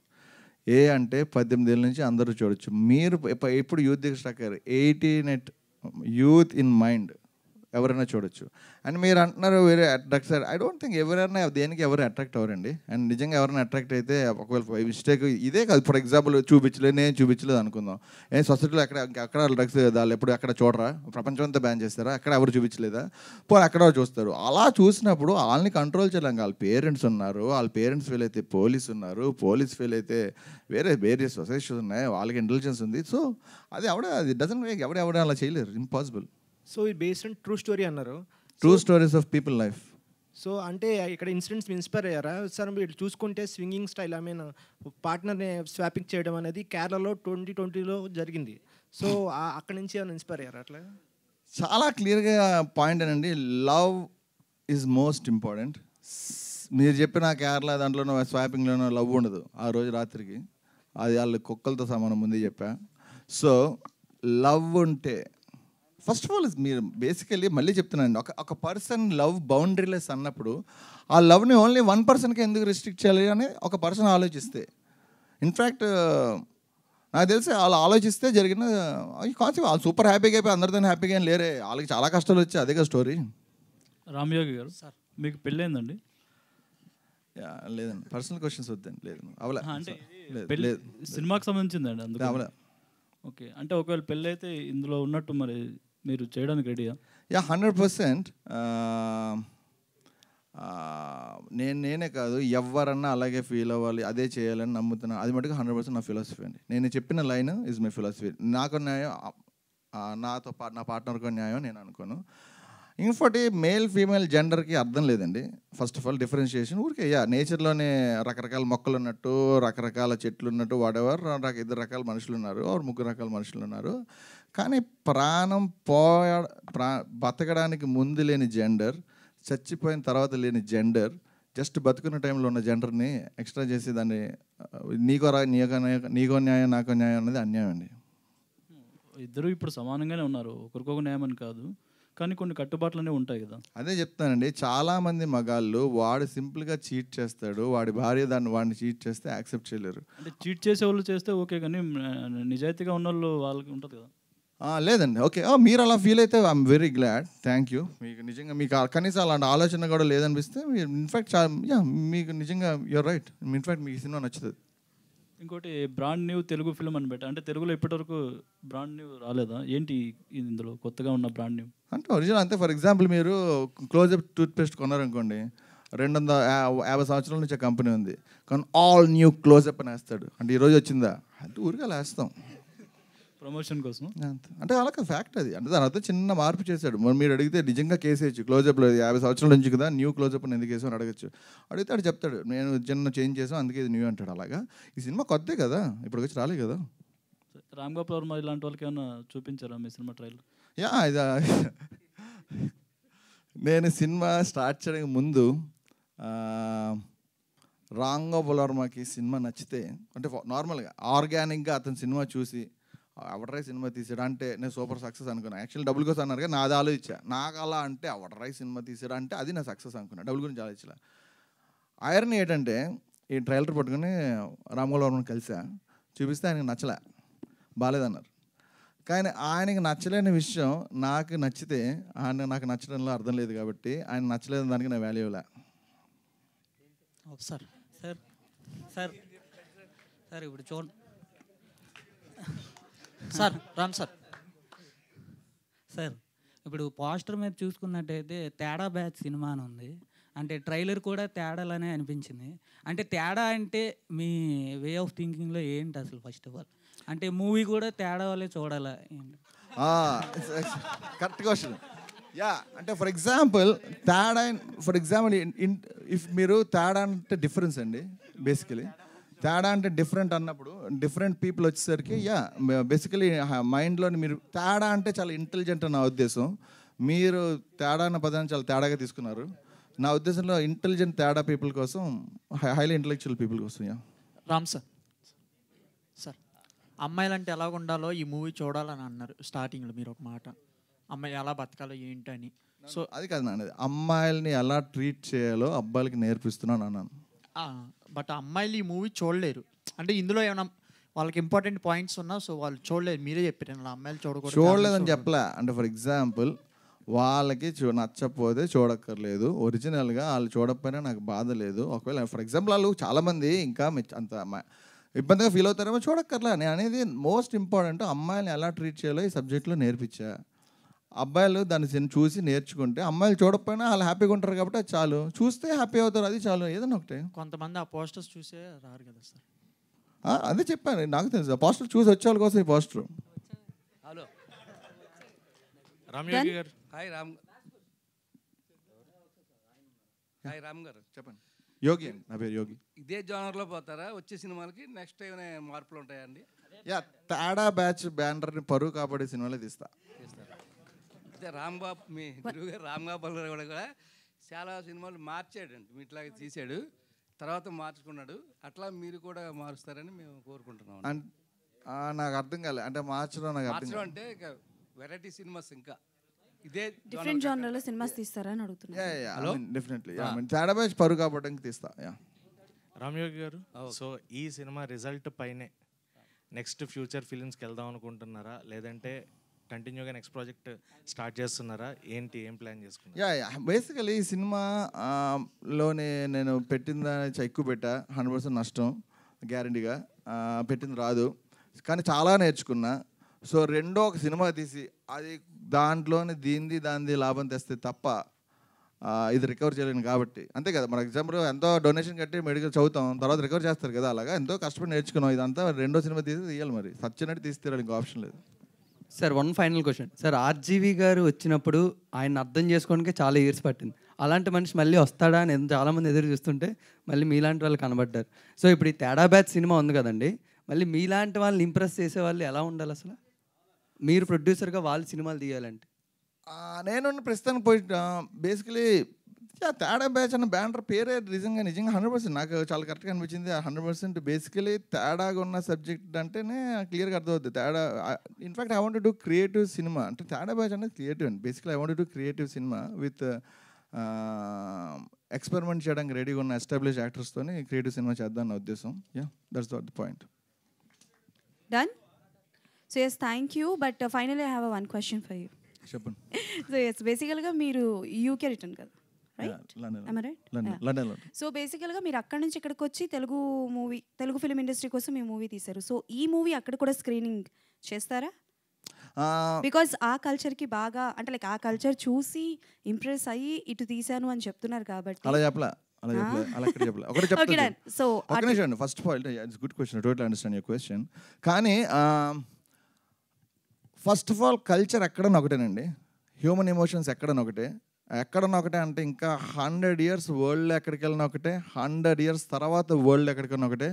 అంటే 18 ఏళ్ళ నుంచి అందరూ చూడొచ్చు. మీరు ఎప్పుడు యూత్ దగ్గర స్ట్రక్ అయ్యారు, 18 యూత్ ఇన్ మైండ్ ఎవరైనా చూడొచ్చు. అండ్ మీరు అంటున్నారు వేరే డ్రగ్స్, ఐ డోంట్ థింక్ ఎవరైనా దేనికి ఎవరు అట్రాక్ట్ అవ్వరండి. అండ్ నిజంగా ఎవరైనా అట్రాక్ట్ అయితే ఒకవేళ మిస్టేక్ ఇదే కాదు, ఫర్ ఎగ్జాంపుల్ నేను చూపించలేదు అనుకుందాం, సొసైటీలో అక్కడ డ్రగ్స్ వాళ్ళు ఎప్పుడు ఎక్కడ చూడరా, ప్రపంచం అంతా బ్యాన్ చేస్తారా, అక్కడ ఎవరు చూపించలేదా, అక్కడ చూస్తారు. అలా చూసినప్పుడు వాళ్ళని కంట్రోల్ చేయలేం. వాళ్ళ పేరెంట్స్ ఉన్నారు, వాళ్ళ పేరెంట్స్ ఫెయిల్ అయితే పోలీస్ ఉన్నారు, పోలీస్ ఫెయిల్ అయితే వేరే సొసైటీస్ ఉన్నాయి, వాళ్ళకి ఇంటెలిజెన్స్ ఉంది. సో అది డజన్ ఎవడ అలా చేయలేరు, ఇంపాసిబుల్. సో ఇది బేస్డ్ ఆన్ ట్రూ స్టోరీ అన్నారు, true stories of people life. So అంటే ఇక్కడ ఇన్సిడెంట్స్ ఇన్స్పైర్ అయ్యారా సార్? మీరు చూసుకుంటే స్వింగింగ్ స్టైల్, ఐ మీన్ పార్ట్నర్ని స్వాపింగ్ చేయడం అనేది కేరళలో 2020లో జరిగింది. సో అక్కడ నుంచి ఏమైనా ఇన్స్పైర్ అయ్యారా? అట్లా చాలా క్లియర్గా పాయింట్ అనండి, లవ్ ఈజ్ మోస్ట్ ఇంపార్టెంట్. మీరు చెప్పిన కేరళ దాంట్లోనో స్వాపింగ్లోనో లవ్ ఉండదు ఆ రోజు రాత్రికి, అది వాళ్ళు కుక్కలతో సమానం ముందే చెప్పా. సో లవ్ ఉంటే ఫస్ట్ ఆఫ్ ఆల్ మీరు బేసికలీ మళ్ళీ చెప్తున్నానండి, ఒక పర్సన్ లవ్ బౌండరీలెస్ అన్నప్పుడు ఆ లవ్ని ఓన్లీ 1%కి ఎందుకు రిస్ట్రిక్ట్ చేయాలి అని ఒక పర్సన్ ఆలోచిస్తే, ఇన్ఫ్యాక్ట్ నాకు తెలిసి వాళ్ళు ఆలోచిస్తే జరిగిన ఈ కాన్సెప్ట్ వాళ్ళు సూపర్ హ్యాపీగా అయిపోయి అందరితో హ్యాపీగా ఏం లేరే, వాళ్ళకి చాలా కష్టాలు వచ్చాయి. అదేగా స్టోరీ. రామయోగి గారు సార్, మీకు పెళ్ళైందండి? లేదండి, పర్సనల్ క్వశ్చన్స్ వద్దండి. లేదు అవలే, అంటే పెళ్ళి సినిమాకి సంబంధించిందండి అందుకు అవలే. ఓకే, అంటే ఒకవేళ పెళ్ళి అయితే ఇందులో ఉన్నట్టు మరి మీరు చేయడానికి రెడీయా? 100%. నేనే కాదు ఎవరన్నా అలాగే ఫీల్ అవ్వాలి, అదే చేయాలని నమ్ముతున్నాను. అది మటుకు 100% నా ఫిలాసఫీ అండి. నేను చెప్పిన లైన్ ఈజ్ మై ఫిలాసఫీ. నాకు న్యాయం, నా పార్ట్నర్కో న్యాయం నేను అనుకోను. ఇంకోటి మేల్ ఫీమేల్ జెండర్కి అర్థం లేదండి. ఫస్ట్ ఆఫ్ ఆల్ డిఫరెన్షియేషన్ ఊరికే నేచర్లోనే రకరకాల మొక్కలు ఉన్నట్టు, రకరకాల చెట్లు ఉన్నట్టు, వాటెవర్ 2 రకాల మనుషులు ఉన్నారు, 3 రకాల మనుషులు ఉన్నారు. కానీ ప్రాణం బతకడానికి ముందు లేని జెండర్, చచ్చిపోయిన తర్వాత లేని జెండర్, జస్ట్ బతుకున్న టైంలో ఉన్న జెండర్ని ఎక్స్ట్రా చేసి దాన్ని నీకో న్యాయం నాకో న్యాయం అనేది అన్యాయం అండి. ఇద్దరు ఇప్పుడు సమానంగానే ఉన్నారు, ఒకరికొక న్యాయం అని కాదు, కానీ కొన్ని కట్టుబాట్లు అనేవి ఉంటాయి కదా. అదే చెప్తానండి, చాలామంది మగాళ్ళు వాడు సింపుల్గా చీట్ చేస్తాడు, వాడి భార్య వాడిని చీట్ చేస్తే యాక్సెప్ట్ చేయలేరు. అంటే చీట్ చేసే వాళ్ళు చేస్తే ఓకే, కానీ నిజాయితీగా ఉన్న వాళ్ళు వాళ్ళకి ఉంటుంది కదా. లేదండి. ఓకే, మీరు అలా ఫీల్ అయితే I'm very glad, thank you. మీకు నిజంగా మీకు కనీసం అలాంటి ఆలోచన కూడా లేదనిపిస్తే మీరు ఇన్ఫ్యాక్ట్ మీకు నిజంగా యూర్ రైట్, ఇన్ఫ్యాక్ట్ మీకు సినిమా నచ్చుతుంది. ఇంకోటి బ్రాండ్ న్యూ తెలుగు ఫిల్మ్ అని అంటే తెలుగులో ఇప్పటివరకు బ్రాండ్ న్యూ రాలేదా ఏంటి ఇందులో కొత్తగా ఉన్న బ్రాండ్ న్యూ? అంటే ఒరిజినల్ అంతే. ఫర్ ఎగ్జాంపుల్ మీరు క్లోజప్ టూత్పేస్ట్ కొన్నారనుకోండి, 250 సంవత్సరాల నుంచి కంపెనీ ఉంది, కానీ ఆల్ న్యూ క్లోజప్ అని వేస్తాడు. అంటే ఈరోజు వచ్చిందా అంటే ఊరికే అలా వేస్తాం ప్రమోషన్ కోసం. అంటే అలాగే ఫ్యాక్ట్ అది. అంటే దాని అర్థం చిన్న మార్పు చేశాడు. మీరు అడిగితే నిజంగా కేసు వేయచ్చు, క్లోజప్లో 50 సంవత్సరాల నుంచి కదా న్యూ క్లోజప్ అని ఎందుకు వేసాం అని అడగచ్చు. అడిగితే అడు చెప్తాడు నేను చిన్న చేంజ్ చేసాం అందుకే ఇది న్యూ అంటాడు. అలాగా ఈ సినిమా కొత్తే కదా, ఇప్పుడు వచ్చి రాలే కదా. రామ్ గోపాల్ వర్మ ఇలాంటి వాళ్ళకి ఏమైనా చూపించారా మీ సినిమా ట్రైలర్? నేను సినిమా స్టార్ట్ చేయడానికి ముందు రామ్ గోపాల్ వర్మకి సినిమా నచ్చితే, అంటే నార్మల్గా ఆర్గానిక్గా అతని సినిమా చూసి అవడరాయ్ సినిమా తీసాడు అంటే నేను సూపర్ సక్సెస్ అనుకున్నాను. యాక్చువల్లీ డబ్బుల కోసం అన్నారు కానీ నాది ఆలోచించా, నాకు అలా అంటే అవడరాయ్ సినిమా తీసాడు అంటే అది నా సక్సెస్ అనుకున్నాను, డబ్బుల గురించి ఆలోచించలే. ఐరన్ ఏంటంటే ఈ ట్రైలర్ పట్టుకుని రామ్ గోపాల్ వర్మని కలిసా, చూపిస్తే ఆయనకు నచ్చలే. బాగాలేదన్నారు. కానీ ఆయనకి నచ్చలేని విషయం నాకు నచ్చితే నాకు నచ్చడంలో అర్థం లేదు కాబట్టి ఆయన నచ్చలేని దానికి నా వాల్యూ లే. సార్ సార్ సార్ సార్ ఇప్పుడు సార్ రామ్ సార్ ఇప్పుడు పోస్టర్ మీద చూసుకున్నట్టయితే తేడా బ్యాచ్ సినిమా అని ఉంది. అంటే ట్రైలర్ కూడా తేడాలనే అనిపించింది. అంటే తేడా అంటే మీ వే ఆఫ్ థింకింగ్లో ఏంటి అసలు? ఫస్ట్ ఆఫ్ ఆల్ అంటే మూవీ కూడా తేడా వల్లే చూడాలా ఏంటి? Correct question. యా, అంటే ఫర్ ఎగ్జాంపుల్ ఇఫ్ మీరు తేడా అంటే డిఫరెన్స్ అండి. బేసికలీ తేడా అంటే డిఫరెంట్ అన్నప్పుడు డిఫరెంట్ పీపుల్ వచ్చేసరికి బేసికలీ మైండ్లోని మీరు తేడా అంటే చాలా ఇంటెలిజెంట్ అని నా ఉద్దేశం. మీరు తేడా అన్న పదాన్ని చాలా తేడాగా తీసుకున్నారు. నా ఉద్దేశంలో ఇంటెలిజెంట్ తేడా పీపుల్ కోసం, హైలీ ఇంటెలెక్చువల్ పీపుల్ కోసం. రామ్ సార్ అమ్మాయిలు అంటే ఎలా ఉండాలో ఈ మూవీ చూడాలని అన్నారు స్టార్టింగ్లో మీరు ఒక మాట, అమ్మాయి ఎలా బతకాలో ఏంటని. సో అది కాదు నాన్నది, అమ్మాయిల్ని ఎలా ట్రీట్ చేయాలో అబ్బాయిలకి నేర్పిస్తున్నాను అన్నాను. బట్ అమ్మాయిలు ఈ మూవీ చూడలేరు. అంటే ఇందులో ఏమైనా వాళ్ళకి ఇంపార్టెంట్ పాయింట్స్ ఉన్నా సో వాళ్ళు చూడలేరు. మీరే చెప్పారు అమ్మాయిలు చూడలేదని చెప్పలే. అంటే ఫర్ ఎగ్జాంపుల్ వాళ్ళకి నచ్చకపోతే చూడక్కర్లేదు. ఒరిజినల్గా వాళ్ళు చూడకపోయినా నాకు బాధ లేదు. ఒకవేళ ఫర్ ఎగ్జాంపుల్ వాళ్ళు చాలామంది ఇంకా అంత ఇబ్బందిగా ఫీల్ అవుతారేమో, చూడక్కర్లే. నేను అనేది మోస్ట్ ఇంపార్టెంట్ అమ్మాయిని ఎలా ట్రీట్ చేయాలో ఈ సబ్జెక్ట్లో నేర్పించా. అబ్బాయిలు దాన్ని చూసి నేర్చుకుంటే అమ్మాయిలు చూడకపోయినా వాళ్ళు హ్యాపీగా ఉంటారు కాబట్టి అది చాలు. చూస్తే హ్యాపీ అవుతారు, అది చాలు. ఏదైనా ఒకటే. కొంతమంది ఆ పోస్టర్స్ చూసే రారు కదా సార్. అదే చెప్పాను, నాకు తెలుసు. పోస్టర్ చూసి వచ్చే వాళ్ళ కోసం ఈ పోస్టర్. హలో రామ్యోగి గారు. హాయ్ రామ్ గారు చెప్పండి. యోగి అండి, నా పేరు యోగి. ఇదే జోనర్లో పోతారా? వచ్చే సినిమాలకి నెక్స్ట్ ఏమైనా మార్పులు ఉంటాయండి? యా, తేడా బ్యాచ్ బ్యానర్ని పరువు కాపాడే సినిమాలో తీస్తా. అయితే రాంబాబు, మీ గురువు గారు రామ్గోపాల్ గారు కూడా చాలా సినిమాలు మార్చాడండి, మీట్లాగా తీసాడు, తర్వాత మార్చుకున్నాడు. అట్లా మీరు కూడా మారుస్తారని మేము కోరుకుంటున్నాం. నాకు అర్థం కాలే అంటే మార్చడం. నాకు మార్చడం అంటే వెరైటీ సినిమాస్ ఇంకా ఇదే డిఫరెంట్ జానర్లో సినిమాస్ తీస్తారని అడుగుతున్నాను. డెఫినెట్లీ తేడా బ్యాచ్ పరువు కాపాడడానికి తీస్తా. రామ్యోగి గారు, సో ఈ సినిమా రిజల్ట్ పైనే నెక్స్ట్ ఫ్యూచర్ ఫిలిమ్స్కి వెళ్దాం అనుకుంటున్నారా, లేదంటే కంటిన్యూగా నెక్స్ట్ ప్రాజెక్ట్ స్టార్ట్ చేస్తున్నారా? ఏంటి, ఏం ప్లాన్ చేసుకున్నారు? బేసికలీ ఈ సినిమాలోనే నేను పెట్టింది ఎక్కువ పెట్టా, 100% నష్టం గ్యారంటీగా. పెట్టింది రాదు, కానీ చాలా నేర్చుకున్నా. సో రెండో ఒక సినిమా తీసి అది దాంట్లోనే దాంది లాభం తెస్తే తప్ప ఇది రికవర్ చేయలేను కాబట్టి. అంతే కదా, మన ఎగ్జాంపుల్ ఎంతో డొనేషన్ కట్టి మెడికల్ చదువుతాం, తర్వాత రికవర్ చేస్తారు కదా, అలాగా ఎంతో కష్టపడి నేర్చుకున్నాం. ఇదంతా రెండో సినిమా తీయాలి, మరి సచ్చినట్టు తీస్తే ఇంకో ఆప్షన్ లేదు. Sir one final question. Sir RGV గారు వచ్చినప్పుడు ఆయన అర్థం చేసుకోవడానికి చాలా ఇయర్స్ పట్టింది. అలాంటి మనిషి మళ్ళీ వస్తాడా అని చాలామంది ఎదురు చూస్తుంటే మళ్ళీ మీలాంటి వాళ్ళు కనబడ్డారు. సో ఇప్పుడు ఈ తేడా బ్యాచ్ సినిమా ఉంది కదండి, మళ్ళీ మీలాంటి వాళ్ళని ఇంప్రెస్ చేసే వాళ్ళు ఎలా ఉండాలి అసలు? మీరు ప్రొడ్యూసర్గా వాళ్ళు సినిమాలు తీయాలంటే నేను ప్రస్తుతానికి పోయి బేసికలీ తేడా బ్యాచ్ అన్న బ్యానర్ పేరే నిజంగా 100% నాకు చాలా కరెక్ట్గా అనిపించింది. 100% బేసికలీ తేడాగా ఉన్న సబ్జెక్ట్ అంటేనే క్లియర్గా అర్థమవుతుంది. తేడా in fact I want to do creative cinema. అంటే తేడా బ్యాచ్ అనేది క్రియేటివ్ అండి. Basically I want to do creative cinema with experiment చేయడానికి రెడీగా ఉన్న ఎస్టాబ్లిష్ యాక్టర్స్తోని క్రియేటివ్ సినిమా చేద్దాం నా ఉద్దేశం. That's the point. Done? So yes, thank you. But finally I have one question for you. చెప్పండి. So yes, basically మీరు UK return కదా, right? Am I right? London. So బేసికల్గా మీరు అక్కడ నుంచి ఇక్కడికి వచ్చి తెలుగు ఫిలిం ఇండస్ట్రీ కోసం ఈ మూవీ తీశారు. సో ఈ మూవీ అక్కడ కూడా స్క్రీనింగ్ చేస్తారా? బికాజ్ ఆ కల్చర్కి బాగా అంటే లైక్ ఆ కల్చర్ చూసి ఇంప్రెస్ అయ్యి ఇటు తీశాను అని చెప్తున్నారు కాబట్టి. అలా చెప్పలే. So first of all it's good question, total understand your question. కానీ ఫస్ట్ ఆఫ్ ఆల్ కల్చర్ ఎక్కడన్నా ఒకటేనండి, హ్యూమన్ ఎమోషన్స్ ఎక్కడన్నా ఒకటే. ఎక్కడన్నా ఒకటే అంటే ఇంకా 100 years వరల్డ్లో ఎక్కడికి వెళ్ళినా ఒకటే, 100 years తర్వాత వరల్డ్ ఎక్కడికన్నా ఒకటే.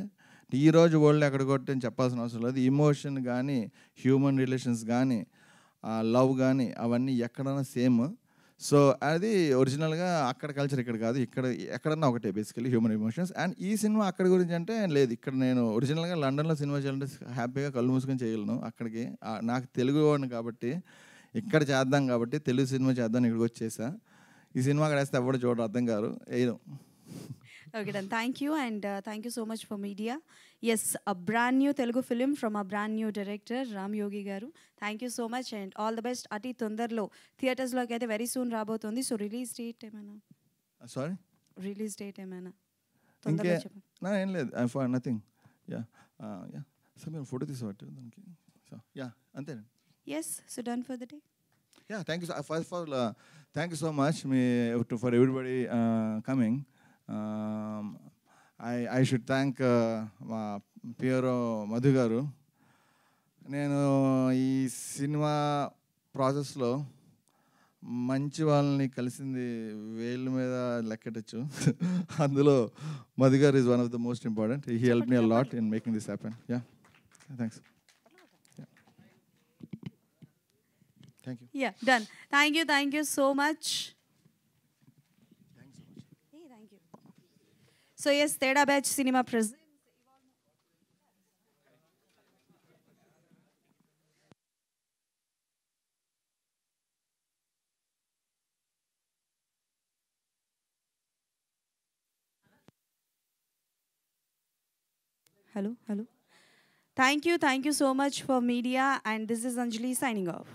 ఈరోజు వరల్డ్ ఎక్కడికొట్టే అని చెప్పాల్సిన అవసరం లేదు. ఇమోషన్ కానీ హ్యూమన్ రిలేషన్స్ కానీ లవ్ కానీ అవన్నీ ఎక్కడన్నా సేమ్. సో అది ఒరిజినల్గా అక్కడ కల్చర్ ఇక్కడ కాదు, ఇక్కడ ఎక్కడన్నా ఒకటే బేసికలీ హ్యూమన్ ఎమోషన్స్. అండ్ ఈ సినిమా అక్కడ గురించి అంటే లేదు. ఇక్కడ నేను ఒరిజినల్గా లండన్లో సినిమా చేయాలంటే హ్యాపీగా కళ్ళు మూసుకొని చేయగలను. అక్కడికి నాకు తెలుగు వాడిని కాబట్టి ఇక్కడ చేద్దాం కాబట్టి తెలుగు సినిమా చేద్దాం ఇక్కడికి వచ్చేసా. ఈ సినిమా అక్కడ వేస్తే ఎవరు చూడరు, అర్థం కాదు, వేయడం. Okay, done. Thank you, and thank you so much for media. Yes, a brand new Telugu film from a brand new director, Ram Yogi garu. Thank you so much, and all the best. Ati తొందరలో theatres లోకి అయితే very soon రాబోతుంది. So release date ఏమైనా? Sorry, release date ఏమైనా ఇంకే తొందరలో చెప్పండి. ఏం లేదు, I for nothing. Yeah yeah sir మీరు ఫోటో తీసేవాటి దానికి. సో యా అంతేనండి. Yes, so done for the day. Yeah, thank you. First of all, thank you so much for everybody coming. I should thank మా Piero Madhu గారు. నేను ఈ cinema ప్రాసెస్లో మంచి వాళ్ళని కలిసింది వేళ్ళ మీద లెక్కటచ్చు. అందులో మధు గారు is one of the most important. He help me a lot in making this happen. Yeah, thanks. Thank you. Yeah, done. Thank you so much. Hey, thank you. So yes, Teda Batch Cinema presents. Hello. Thank you so much for media, and this is Anjali signing off.